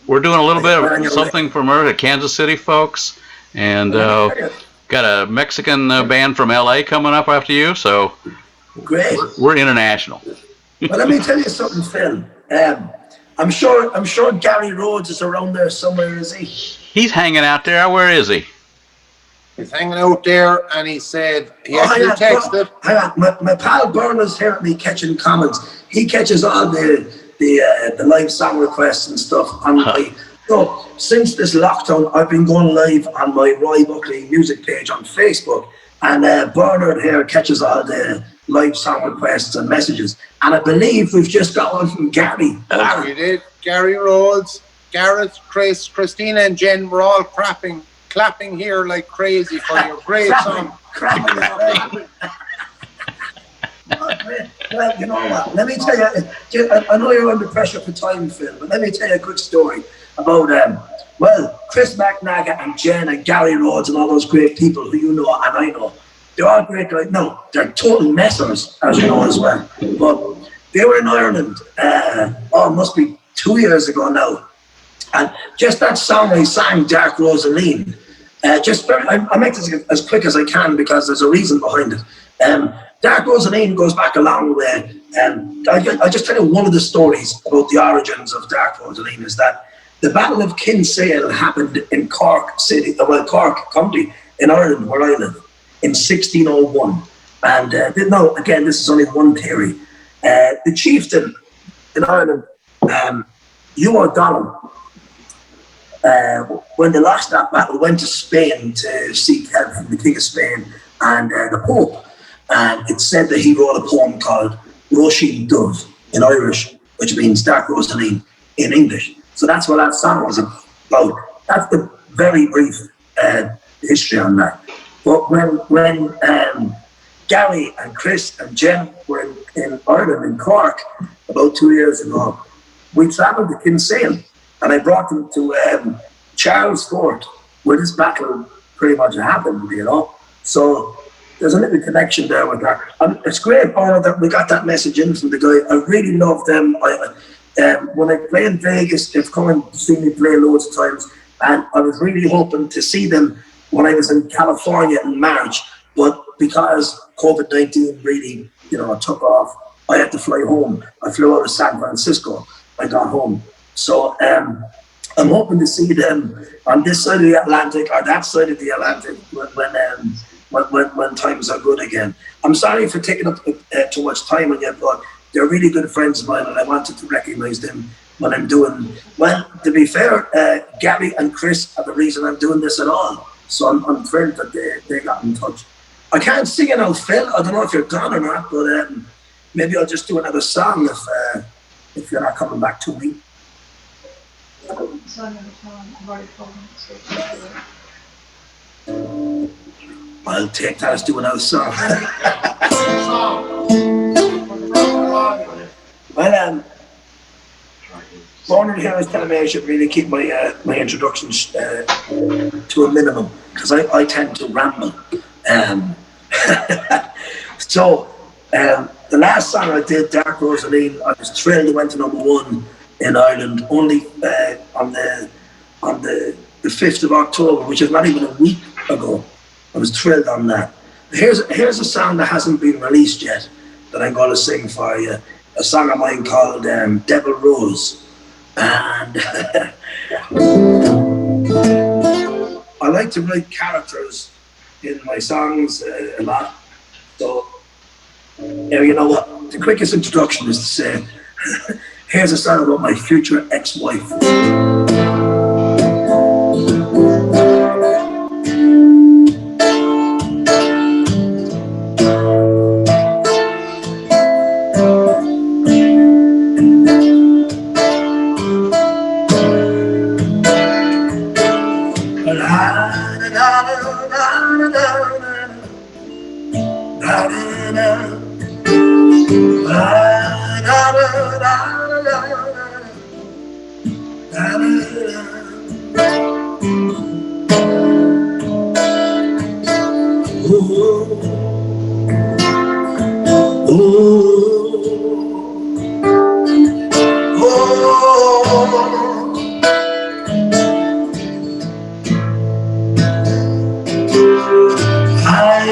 little bit of something from the Kansas City folks, and got a Mexican band from LA coming up after you. So great. We're international. But let me tell you something, Phil. I'm sure Gary Rhodes is around there somewhere, is he? He's hanging out there. Where is he? He's hanging out there, and he said he actually texted. My pal Bernard's here at me catching comments. He catches all the live song requests and stuff on my. So since this lockdown, I've been going live on my Roy Buckley music page on Facebook, and Bernard here catches all the live song requests and messages. And I believe we've just got one from Gary. We did. Gary Rhodes, Gareth, Chris, Christina, and Jen were all clapping here like crazy for your great song. Well, you know what? Let me tell you. I know you're under pressure for time, Phil, but let me tell you a quick story about Chris McNaga and Jen and Gary Rhodes and all those great people who you know and I know. They're all great right now. They're total messers, as you know as well. But they were in Ireland, must be 2 years ago now. And just that song they sang, Dark Rosaline, I make this as quick as I can because there's a reason behind it. Dark Rosaline goes back a long way. I just tell you one of the stories about the origins of Dark Rosaline is that the Battle of Kinsale happened in Cork City, Cork County in Ireland, where I live, in 1601. And no, again, this is only one theory. The chieftain in Ireland, Hugh O'Donnell, when they lost that battle, went to Spain to seek help from the King of Spain and the Pope. And it's said that he wrote a poem called Roisin Dubh in Irish, which means Dark Rosaline in English. So that's what that song was about. That's the very brief history on that. But when Gary and Chris and Jen were in Ireland, in Cork, about 2 years ago, we travelled to Kinsale, and I brought them to Charles Fort, where this battle pretty much happened, you know. So there's a little connection there with that. And it's great, that we got that message in from the guy. I really love them. When I play in Vegas, they've come and seen me play loads of times, and I was really hoping to see them when I was in California in March, but because COVID-19 really, took off, I had to fly home. I flew out of San Francisco. I got home. So I'm hoping to see them on this side of the Atlantic or that side of the Atlantic when times are good again. I'm sorry for taking up too much time on you, but they're really good friends of mine, and I wanted to recognize them when I'm doing. Well, to be fair, Gary and Chris are the reason I'm doing this at all. So I'm thrilled that they got in touch. I can't sing it now, Phil. I don't know if you're gone or not, but maybe I'll just do another song if you're not coming back to me. song every time. I've already told him to switch to it. I'll take that. Let's do another song. Well, Born here is telling me I should really keep my my introductions to a minimum because I tend to ramble. So the last song I did, Dark Rosalie, I was thrilled it went to #1 in Ireland only on the 5th of October, which is not even a week ago. I was thrilled on that. Here's a song that hasn't been released yet that I'm going to sing for you. A song of mine called Devil Rose. And I like to write characters in my songs a lot. So, you know what? The quickest introduction is to say, here's a song about my future ex-wife.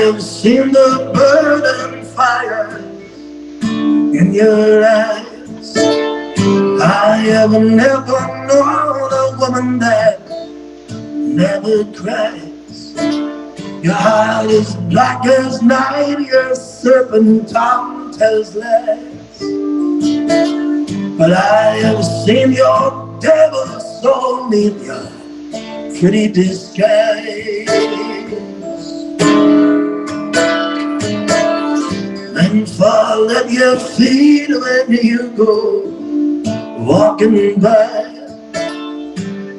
I've seen the burning fire in your eyes. I have never known a woman that never cries. Your heart is black as night, your serpent tongue tells lies. But I have seen your devil soul in your pretty disguise. And fall at your feet when you go walking by.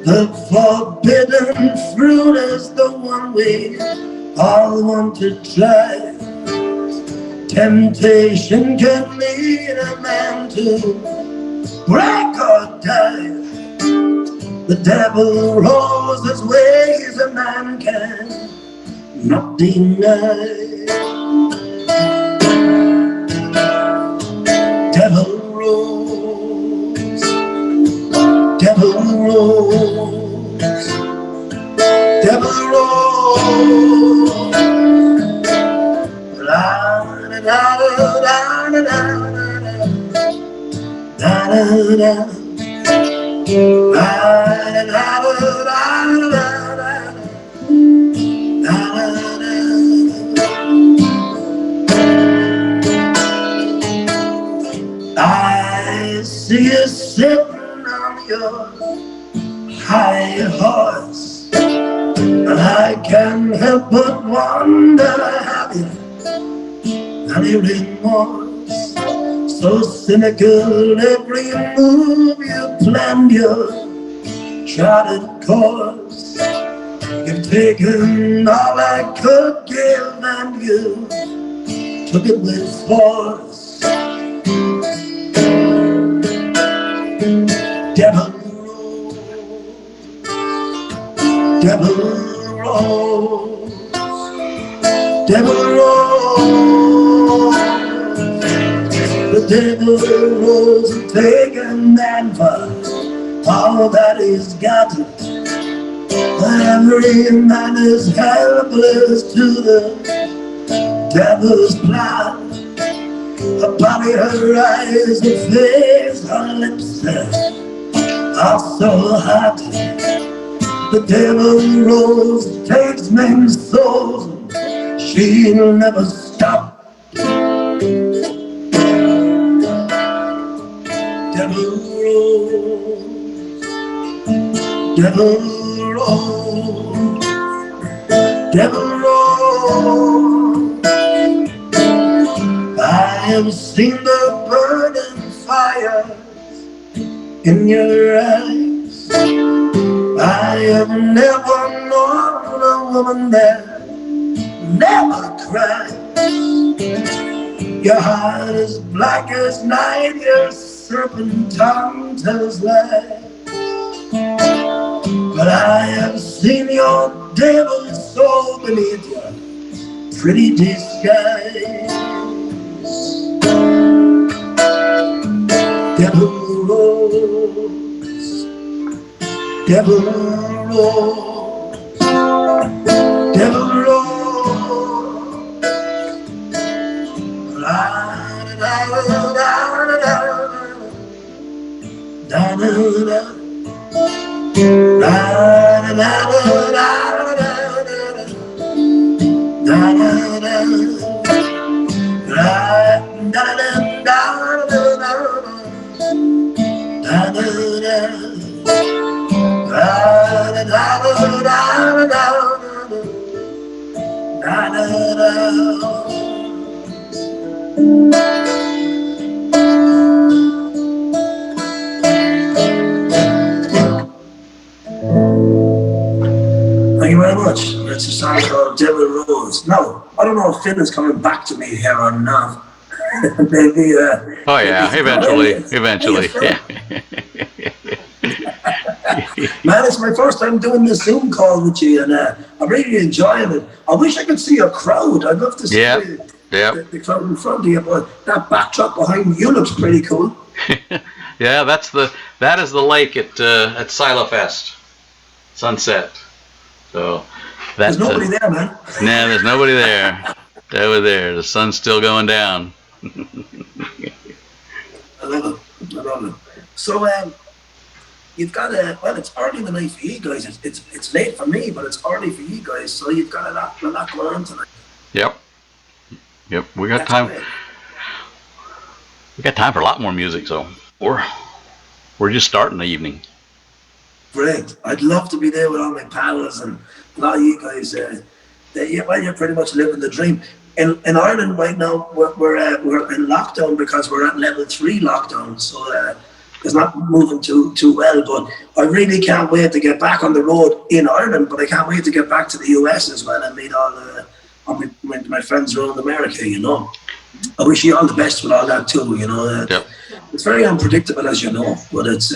The forbidden fruit is the one we all want to try. Temptation can lead a man to break or die. The devil rolls his ways a man can not deny. Devil rolls, devil rolls, devil rolls. La da da da da da da da da. I see you sitting on your high horse, and I can't help but wonder, have you any remorse? So cynical, every move you planned, your charted course. You've taken all I could give, and you took it with force. Devil rolls, devil rolls, devil rolls. The devil rolls and take a man for all that he's got. Every man is helpless to the devil's plot. Her body, her eyes, her face, her lips are so hot. The devil rolls, takes men's souls, she'll never stop. Devil rolls, devil rolls, devil rolls. I have seen the burning fire in your eyes. have never known a woman that never cried. Your heart is black as night, your serpentine tells lies. But I have seen your devil's soul beneath your pretty disguise. Devil rose, devil rose, devil rose. La da da da da da da da da. Thank you very much. That's a song called Devil Rose. No, I don't know if Finn is coming back to me here or not. Maybe. Oh yeah, eventually. Yeah. Man, it's my first time doing this Zoom call with you, and I'm really enjoying it. I wish I could see a crowd. I'd love to see the crowd in front of you, but that backdrop behind you looks pretty cool. Yeah, that is the lake at Silofest, Sunset. So that's there's nobody there, man. Nah, there's nobody there. Over there, the sun's still going down. I love it. So you've got well, it's early in the night for you guys. It's late for me, but it's early for you guys. So you've got a lot going on tonight. Yep. We got time. We got time for a lot more music, so we're just starting the evening. Great. I'd love to be there with all my pals and a lot of you guys. You're pretty much living the dream. In Ireland right now, we're in lockdown because we're at level 3 lockdown. So it's not moving too well. But I really can't wait to get back on the road in Ireland. But I can't wait to get back to the US as well and meet all my friends around America. You know, I wish you all the best with all that too. You know, it's very unpredictable, as you know. But it's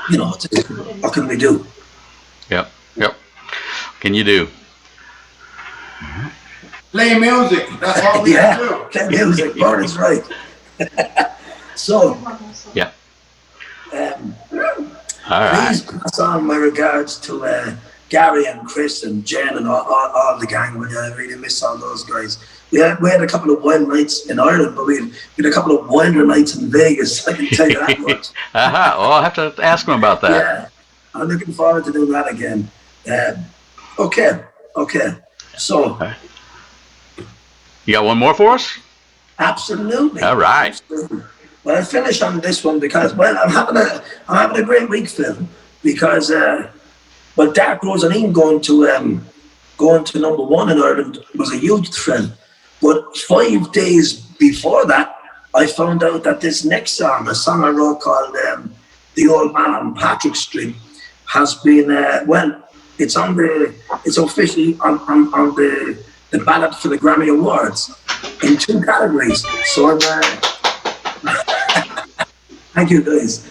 what can we do? Yep. Can you do? Play music. That's all we do. Play music. Gordon's right. So, yeah. All right. Please pass on my regards to Gary and Chris and Jen and all the gang. I really miss all those guys. We had a couple of wild nights in Ireland, but we had a couple of wilder nights in Vegas. I can tell you that much. Well, I'll have to ask them about that. Yeah, I'm looking forward to doing that again. Okay. So, you got one more for us? Absolutely. All right. Absolutely. Well, I finished on this one because I'm having a great week, Phil. Because Dark Rose and Ian going to #1 in Ireland was a huge thrill. But 5 days before that, I found out that this next song, a song I wrote called "The Old Man on Patrick Street," has been it's officially on the ballot for the Grammy Awards in 2 categories. So I'm thank you guys.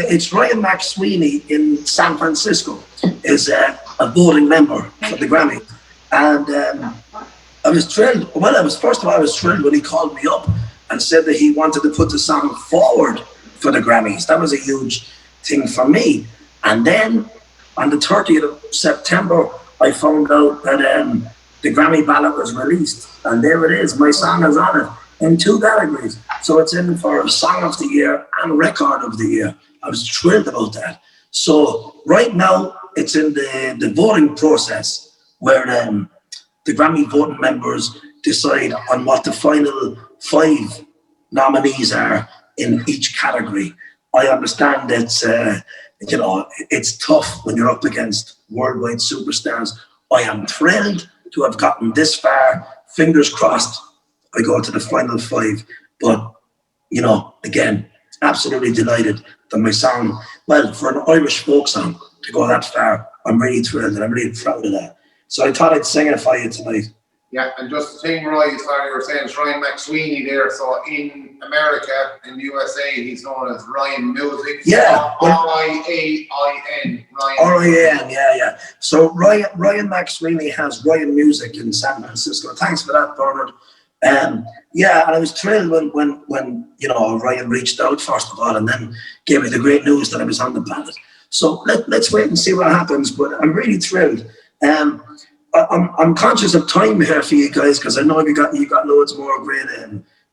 It's Ryan McSweeney in San Francisco is a voting member for the Grammy, and I was thrilled. Well, I was thrilled when he called me up and said that he wanted to put the song forward for the Grammys. That was a huge thing for me. And then on the 30th of September, I found out that the Grammy ballot was released, and there it is. My song is on it in 2 categories. So it's in for Song of the Year and Record of the Year. I was thrilled about that. So right now it's in the voting process where the Grammy voting members decide on what the final 5 nominees are in each category. I understand it's it's tough when you're up against worldwide superstars. I am thrilled to have gotten this far. Fingers crossed I go to the final 5. But, again, absolutely delighted than my song. Well, for an Irish folk song to go that far, I'm really thrilled and I'm really proud of that. So I thought I'd sing it for you tonight. Yeah, and just the thing, Roy, sorry, you were saying it's Ryan McSweeney there. So in America, in the USA, he's known as Ryan Music. Yeah. R-I-A-I-N. R-I-A-N, yeah. So Ryan McSweeney has Ryan Music in San Francisco. Thanks for that, Bernard. Yeah, and I was thrilled when Ryan reached out first of all, and then gave me the great news that I was on the ballot. So let's wait and see what happens. But I'm really thrilled. I'm conscious of time here for you guys because I know you got loads more great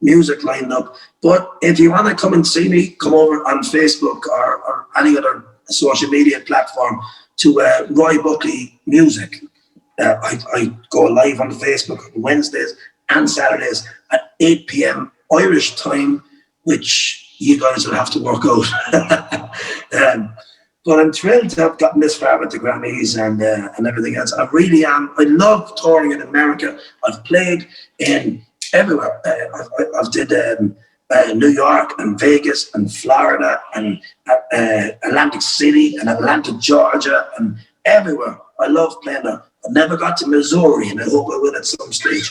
music lined up. But if you want to come and see me, come over on Facebook or any other social media platform to Roy Buckley Music. I go live on Facebook on Wednesdays and Saturdays at 8 p.m. Irish time, which you guys will have to work out. But I'm thrilled to have gotten this far with the Grammys and everything else. I really am. I love touring in America. I've played in everywhere. I've did New York and Vegas and Florida and Atlantic City and Atlanta, Georgia, and everywhere. I love playing there. I never got to Missouri, and I hope I will at some stage.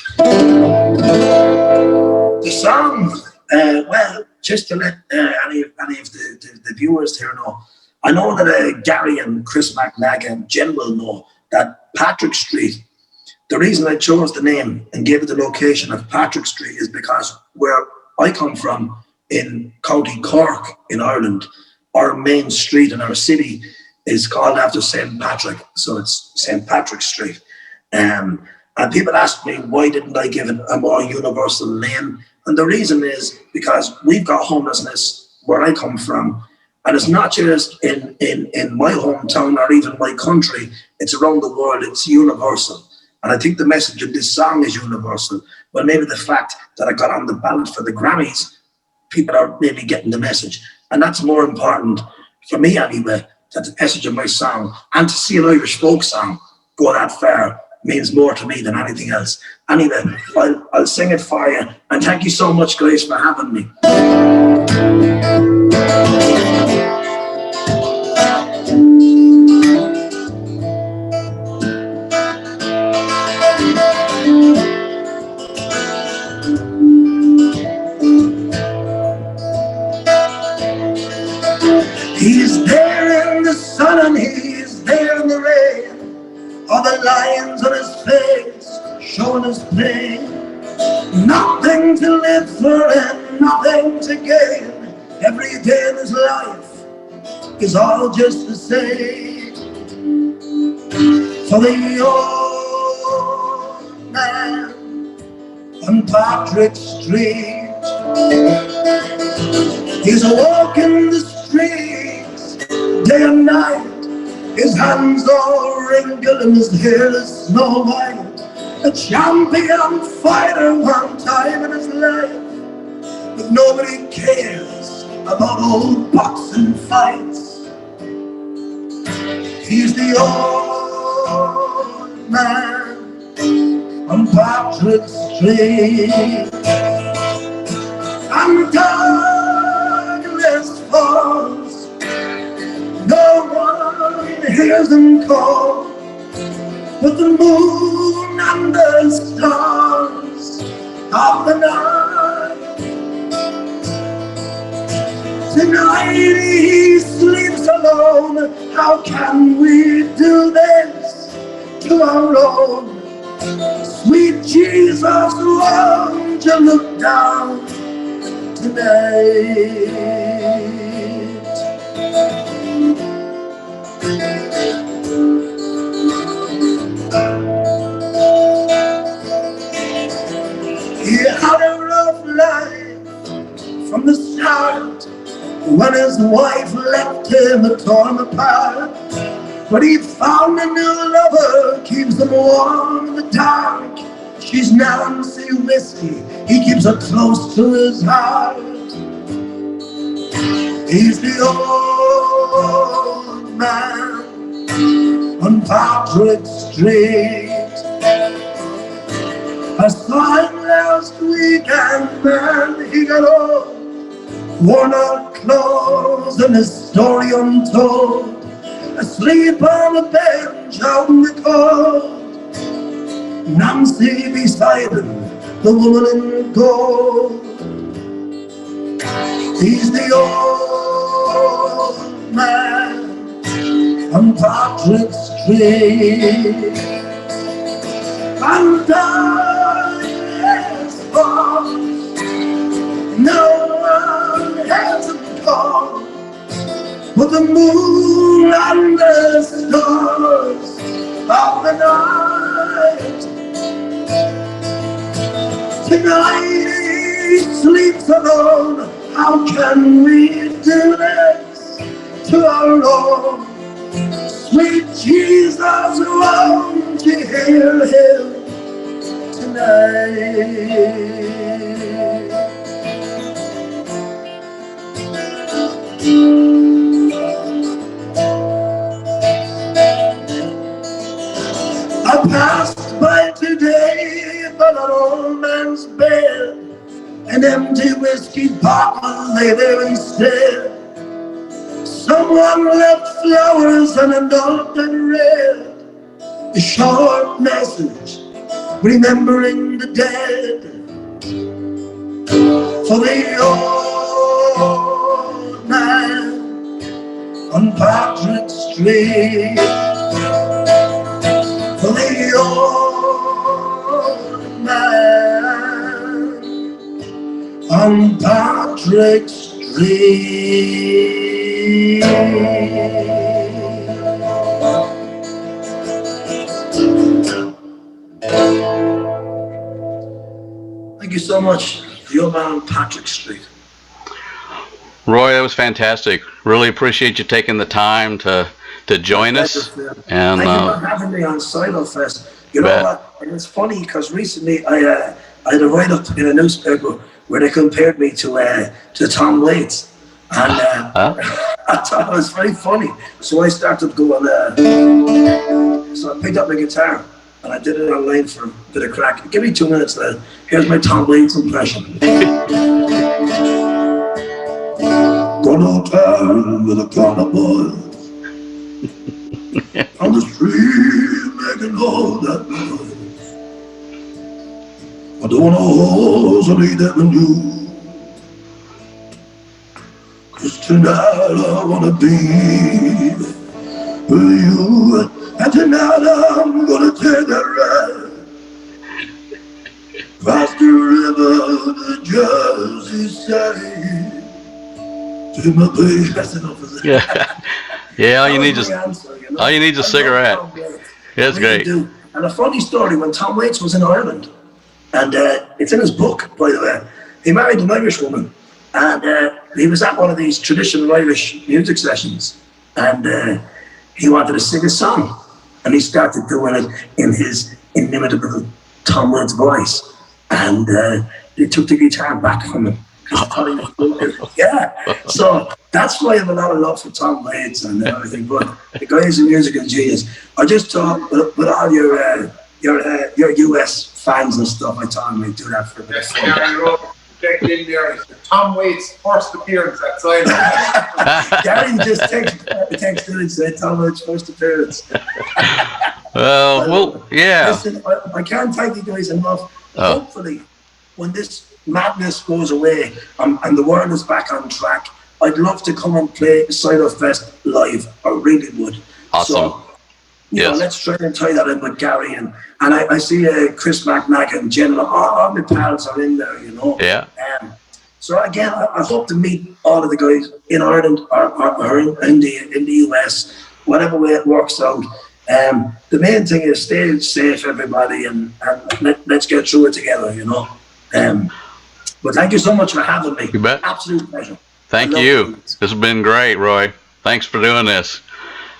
The song, well, just to let any of the viewers here know, I know that Gary and Chris McNagan and Jen will know that Patrick Street, the reason I chose the name and gave it the location of Patrick Street is because where I come from in County Cork in Ireland, our main street in our city is called after St. Patrick. So it's St. Patrick Street. And people ask me, why didn't I give it a more universal name? And the reason is because we've got homelessness where I come from. And it's not just in my hometown or even my country, it's around the world, it's universal. And I think the message of this song is universal. Well, maybe the fact that I got on the ballot for the Grammys, people are maybe getting the message. And that's more important, for me anyway, that the message of my song, and to see an Irish folk song go that far means more to me than anything else. Anyway, I'll sing it for you. And thank you so much, guys, for having me. He's there in the sun and he's there in the rain. All the lines on his face showing his pain. Nothing to live for and nothing to gain. Every day in his life is all just the same. For the old man on Patrick Street, he's walking the streets day and night. His hands all wrinkled and his hair is snow white. A champion fighter one time in his life, but nobody cares about old boxing fights. He's the old man on Patrick Street, and darkness falls. No one hears him call, but the moon and the stars of the night. Tonight he sleeps alone. How can we do this to our own? Sweet Jesus, won't you look down tonight? He had a rough life from the start. When his wife left him, it tore him apart. But he found a new lover, keeps him warm in the dark. She's Nancy Whiskey, he keeps her close to his heart. He's the old man on Patrick Street. I saw him last week and man, he got old, worn out, clothes and a story untold, asleep on a bench out in the cold. Nancy beside him, the woman in gold. He's the old man on Patrick Street, and darkness falls. No one has a call, but the moon and the stars of the night. Tonight he sleeps alone. How can we do this to our own? Sweet Jesus, won't you hear him tonight? I passed by today by an old man's bed. An empty whiskey bottle lay there instead. Someone left flowers and a note that read a short message remembering the dead. For the old man on Patrick Street. For the old man on Patrick Street. Thank you so much, the old man on Patrick Street. Roy, that was fantastic. Really appreciate you taking the time to join us. And thank you for having me on Silofest. You know what? And it's funny because recently I had a write-up in a newspaper where they compared me to Tom Waits, and I thought it was very funny. So I started going. So I picked up my guitar and I did it online for a bit of crack. Give me 2 minutes then. Here's my Tom Waits impression. Gonna town with a pot of boys on the street making all that noise. I don't want a horse, I need that menu. 'Cause tonight I wanna be with you. And tonight I'm gonna take that ride across the river, the Jersey side. To my baby. That's enough of that. Yeah, all you need is a cigarette. That's great. And a funny story, when Tom Waits was in Ireland, and it's in his book, by the way, he married an Irish woman, and he was at one of these traditional Irish music sessions, and he wanted to sing a song, and he started doing it in his inimitable Tom Waits voice, and they took the guitar back from him. Yeah, so that's why I have a lot of love for Tom Waits and everything. But the guy's a musical genius. I just thought, with all your US fans and stuff, I thought we'd do that for a bit of fun. Gary wrote, checked in there. Tom Waits' first appearance at Silofest. Gary just texted and said Tom Waits' first appearance. Well, yeah. Listen, I can't thank you guys enough. Hopefully, when this madness goes away and the world is back on track, I'd love to come and play Silofest live. I really would. Awesome. So, you know, let's try and tie that in with Gary. And I see Chris McNack and Jen, all my pals are in there, you know. Yeah. So again, I hope to meet all of the guys in Ireland or in the US, whatever way it works out. The main thing is stay safe, everybody, and let's get through it together, you know. But thank you so much for having me. You bet. Absolute pleasure. Thank you. This has been great, Roy. Thanks for doing this.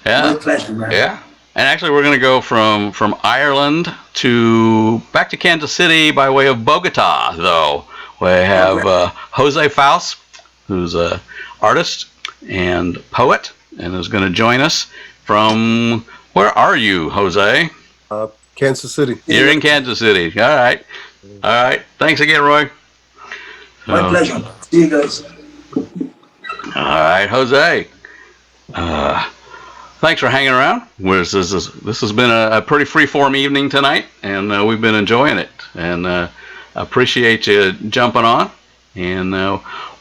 Yeah. My pleasure, man. Yeah. And actually, we're going to go from Ireland back to Kansas City by way of Bogota, though. We have Jose Faus, who's an artist and poet, and is going to join us from. Where are you, Jose? Kansas City. You're in Kansas City. All right. All right. Thanks again, Roy. My pleasure. See you guys. All right, Jose. Thanks for hanging around. This has been a pretty free-form evening tonight, and we've been enjoying it. And appreciate you jumping on. And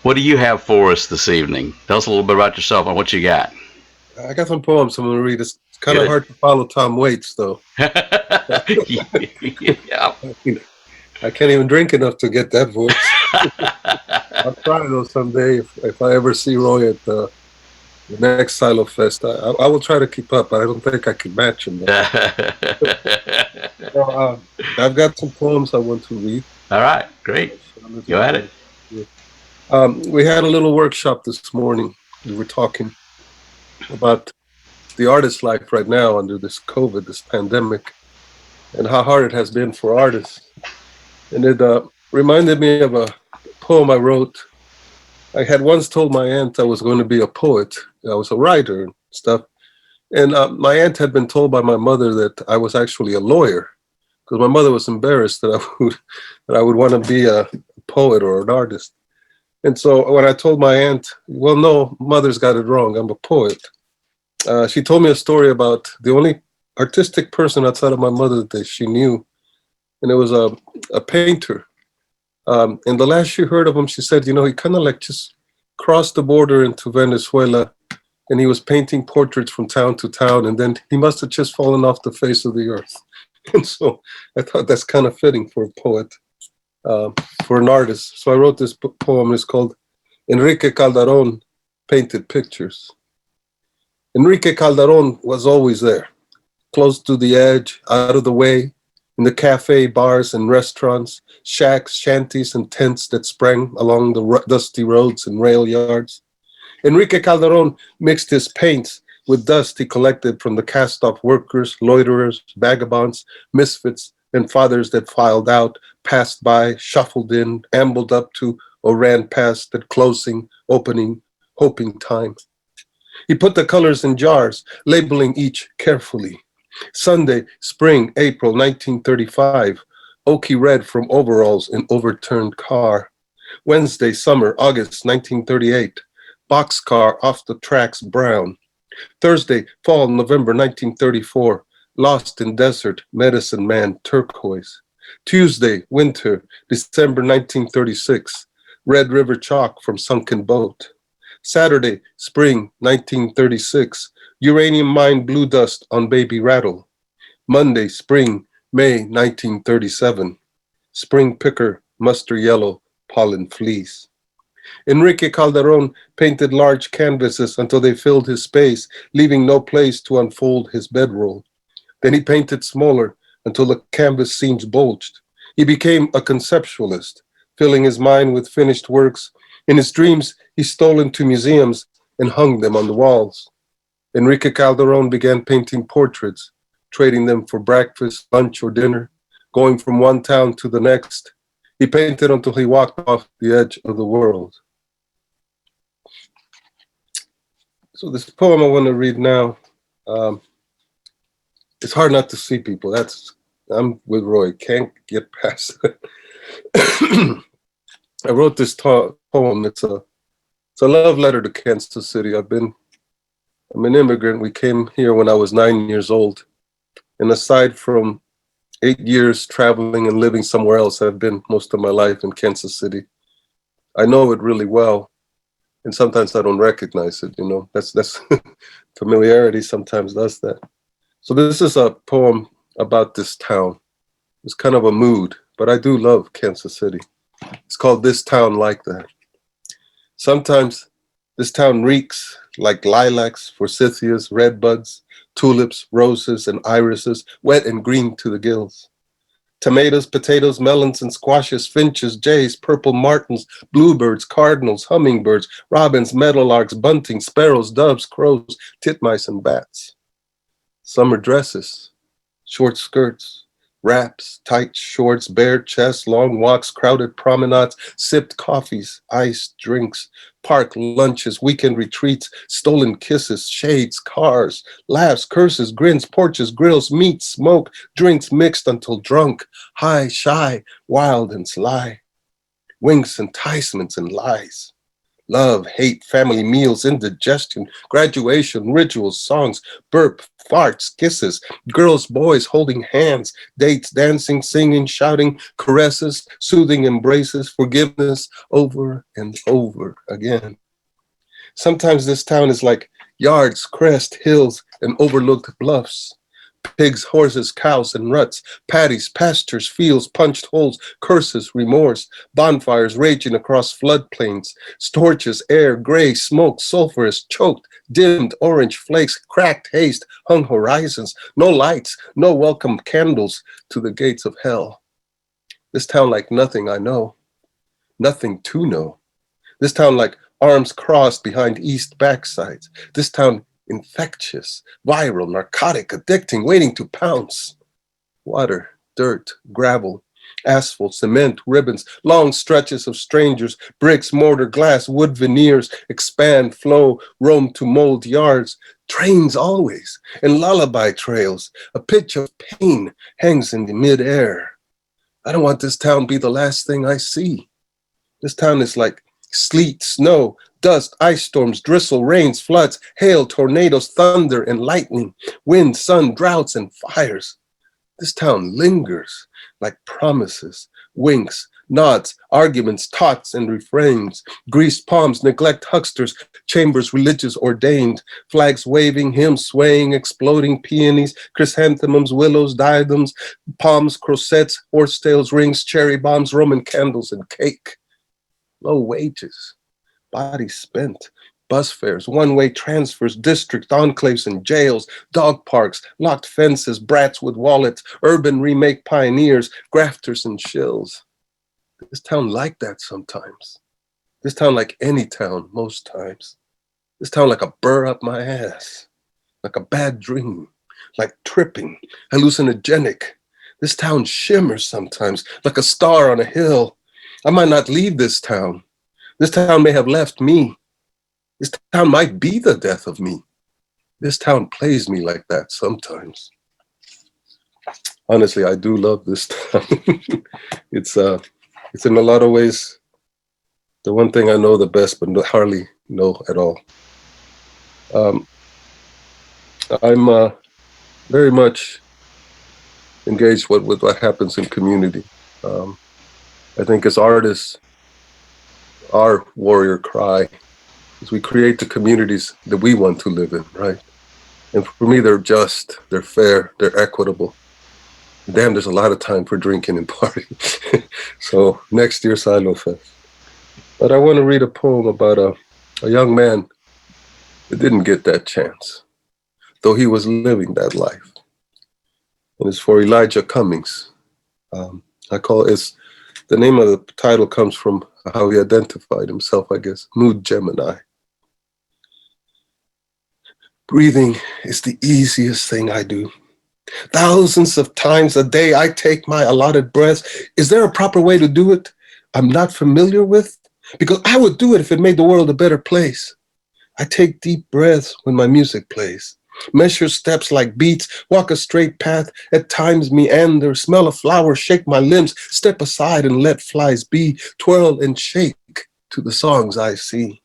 what do you have for us this evening? Tell us a little bit about yourself and what you got. I got some poems I'm going to read. It's kind of Good. hard to follow Tom Waits, though. Yeah. I can't even drink enough to get that voice. I'll try, though, someday if I ever see Roy at the next Silofest. I will try to keep up, but I don't think I can match him. So, I've got some poems I want to read. All right, great. Go at it. We had a little workshop this morning. We were talking about the artist's life right now under this COVID, this pandemic, and how hard it has been for artists. And it reminded me of a poem I wrote. I had once told my aunt I was going to be a poet. I was a writer and stuff. And my aunt had been told by my mother that I was actually a lawyer, because my mother was embarrassed that I would want to be a poet or an artist. And so when I told my aunt, well, no, mother's got it wrong, I'm a poet. She told me a story about the only artistic person outside of my mother that she knew, and it was a painter. And the last she heard of him, she said, you know, he kind of like just crossed the border into Venezuela, and he was painting portraits from town to town, and then he must have just fallen off the face of the earth. And so I thought that's kind of fitting for a poet, for an artist. So I wrote this poem. It's called Enrique Calderón Painted Pictures. Enrique Calderón was always there, close to the edge, out of the way, in the cafe, bars, and restaurants, shacks, shanties, and tents that sprang along the dusty roads and rail yards. Enrique Calderón mixed his paints with dust he collected from the cast-off workers, loiterers, vagabonds, misfits, and fathers that filed out, passed by, shuffled in, ambled up to, or ran past at closing, opening, hoping time. He put the colors in jars, labeling each carefully. Sunday, spring, April 1935, oaky red from overalls in overturned car. Wednesday, summer, August 1938, boxcar off the tracks brown. Thursday, fall, November 1934, lost in desert, medicine man turquoise. Tuesday, winter, December 1936, Red River chalk from sunken boat. Saturday, spring 1936, uranium mine blue dust on baby rattle. Monday, spring, May 1937, spring picker, muster yellow, pollen fleece. Enrique Calderón painted large canvases until they filled his space, leaving no place to unfold his bedroll. Then he painted smaller until the canvas seams bulged. He became a conceptualist, filling his mind with finished works. In his dreams, he stole into museums and hung them on the walls. Enrique Calderón began painting portraits, trading them for breakfast, lunch, or dinner, going from one town to the next. He painted until he walked off the edge of the world. So this poem I want to read now, it's hard not to see people. I'm with Roy, can't get past it. I wrote this poem. It's a love letter to Kansas City. I'm an immigrant. We came here when I was 9 years old. And aside from 8 years traveling and living somewhere else, I've been most of my life in Kansas City. I know it really well. And sometimes I don't recognize it, you know. That's familiarity sometimes does that. So this is a poem about this town. It's kind of a mood, but I do love Kansas City. It's called This Town Like That. Sometimes this town reeks like lilacs, forsythias, redbuds, tulips, roses, and irises, wet and green to the gills. Tomatoes, potatoes, melons, and squashes, finches, jays, purple martins, bluebirds, cardinals, hummingbirds, robins, meadowlarks, bunting, sparrows, doves, crows, titmice, and bats. Summer dresses, short skirts, wraps, tight shorts, bare chests, long walks, crowded promenades, sipped coffees, iced drinks, park lunches, weekend retreats, stolen kisses, shades, cars, laughs, curses, grins, porches, grills, meat, smoke, drinks mixed until drunk, high, shy, wild, and sly, winks, enticements, and lies, Love, hate, family meals, indigestion, graduation, rituals, songs, burp, farts, kisses, girls, boys holding hands, dates, dancing, singing, shouting, caresses, soothing embraces, forgiveness over and over again. Sometimes this town is like yards, crest, hills, and overlooked bluffs. Pigs, horses, cows, and ruts, paddies, pastures, fields, punched holes, curses, remorse, bonfires raging across floodplains, torches, air, gray, smoke, sulphurous, choked, dimmed, orange flakes, cracked haste, hung horizons, no lights, no welcome candles to the gates of hell. This town like nothing I know, nothing to know. This town like arms crossed behind east backsides. This town infectious, viral, narcotic, addicting, waiting to pounce. Water, dirt, gravel, asphalt, cement, ribbons, long stretches of strangers, bricks, mortar, glass, wood veneers, expand, flow, roam to mold yards, trains always, and lullaby trails. A pitch of pain hangs in the midair. I don't want this town to be the last thing I see. This town is like sleet, snow, dust, ice storms, drizzle, rains, floods, hail, tornadoes, thunder, and lightning, wind, sun, droughts, and fires. This town lingers like promises, winks, nods, arguments, taunts, and refrains, greased palms, neglect hucksters, chambers religious ordained, flags waving, hymns swaying, exploding peonies, chrysanthemums, willows, diadems, palms, crossets, horsetails, rings, cherry bombs, Roman candles, and cake. Low wages, bodies spent, bus fares, one-way transfers, district enclaves and jails, dog parks, locked fences, brats with wallets, urban remake pioneers, grafters and shills. This town like that sometimes. This town like any town most times. This town like a burr up my ass, like a bad dream, like tripping, hallucinogenic. This town shimmers sometimes like a star on a hill. I might not leave this town. This town may have left me. This town might be the death of me. This town plays me like that sometimes. Honestly, I do love this town. It's in a lot of ways the one thing I know the best, but hardly know at all. I'm very much engaged with what happens in community. I think as artists, our warrior cry is we create the communities that we want to live in, right? And for me, they're just, they're fair, they're equitable. Damn, there's a lot of time for drinking and partying. So next year, Silofest. But I want to read a poem about a young man that didn't get that chance, though he was living that life. And it's for Elijah Cummings. The name of the title comes from how he identified himself, I guess, Mood Gemini. Breathing is the easiest thing I do. Thousands of times a day I take my allotted breaths. Is there a proper way to do it I'm not familiar with? Because I would do it if it made the world a better place. I take deep breaths when my music plays. Measure steps like beats, walk a straight path, at times meander, smell a flower, shake my limbs, step aside and let flies be, twirl and shake to the songs I see.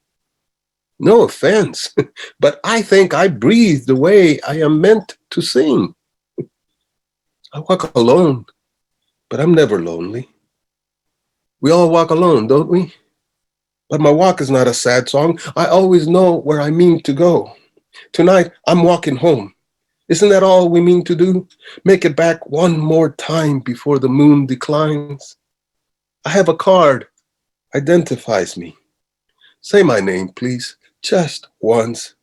No offense, but I think I breathe the way I am meant to sing. I walk alone, but I'm never lonely. We all walk alone, don't we? But my walk is not a sad song. I always know where I mean to go. Tonight, I'm walking home. Isn't that all we mean to do? Make it back one more time before the moon declines. I have a card, identifies me. Say my name, please, just once.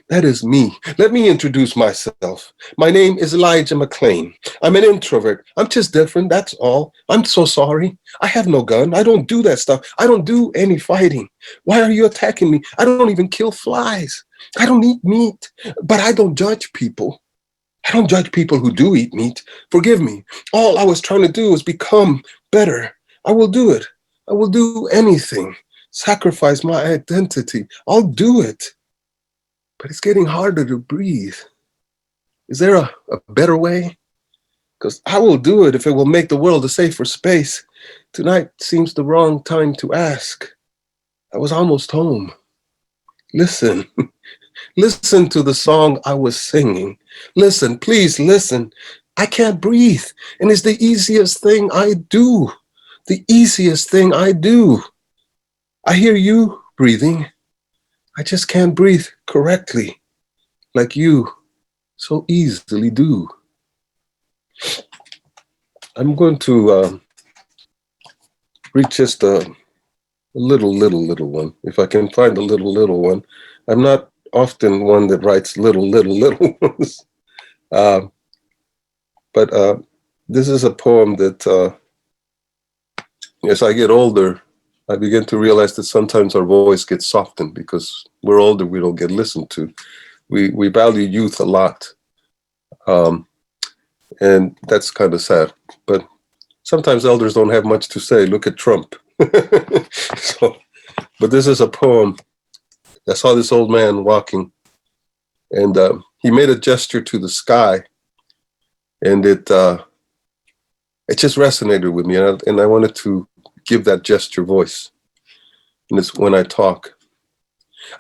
That is me. Let me introduce myself. My name is Elijah McLean. I'm an introvert. I'm just different, that's all. I'm so sorry. I have no gun. I don't do that stuff. I don't do any fighting. Why are you attacking me? I don't even kill flies. I don't eat meat, but I don't judge people. I don't judge people who do eat meat. Forgive me. All I was trying to do was become better. I will do it. I will do anything. Sacrifice my identity. I'll do it. But it's getting harder to breathe. Is there a better way? Because I will do it if it will make the world a safer space. Tonight seems the wrong time to ask. I was almost home. Listen, listen to the song I was singing. Listen, please listen. I can't breathe, and it's the easiest thing I do. The easiest thing I do. I hear you breathing. I just can't breathe correctly like you so easily do. I'm going to read just a little one. If I can find a little one. I'm not often one that writes little ones. But this is a poem that as I get older, I begin to realize that sometimes our voice gets softened because we're older, we don't get listened to. We value youth a lot. And that's kind of sad. But sometimes elders don't have much to say. Look at Trump. But this is a poem. I saw this old man walking, and he made a gesture to the sky, and it just resonated with me, and I wanted to give that gesture voice. And it's when I talk.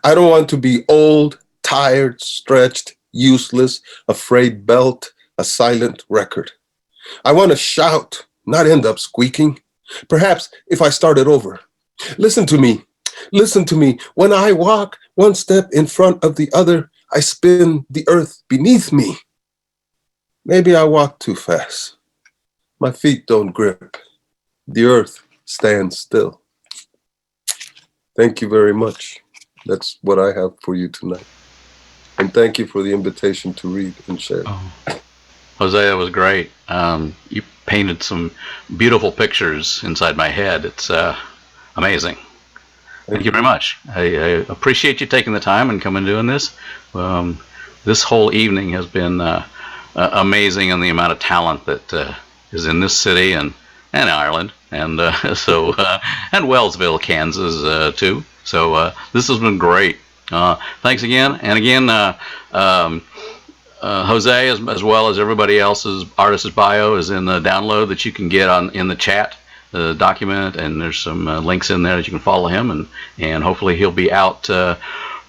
I don't want to be old, tired, stretched, useless, a frayed belt, a silent record. I want to shout, not end up squeaking. Perhaps if I started over. Listen to me. Listen to me. When I walk one step in front of the other, I spin the earth beneath me. Maybe I walk too fast. My feet don't grip. The earth stands still. Thank you very much. That's what I have for you tonight. And thank you for the invitation to read and share. Oh. Jose, that was great. You painted some beautiful pictures inside my head. It's amazing. Thank you very much. I appreciate you taking the time and coming and doing this. This whole evening has been amazing, and the amount of talent that is in this city and Ireland, and and Wellsville, Kansas, too. So this has been great. Thanks again, and again, Jose, as well as everybody else's artist's bio, is in the download that you can get in the chat, the document, and there's some links in there that you can follow him, and hopefully he'll be out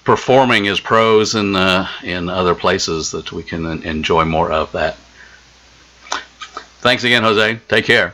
performing his prose in other places that we can enjoy more of that. Thanks again, Jose. Take care.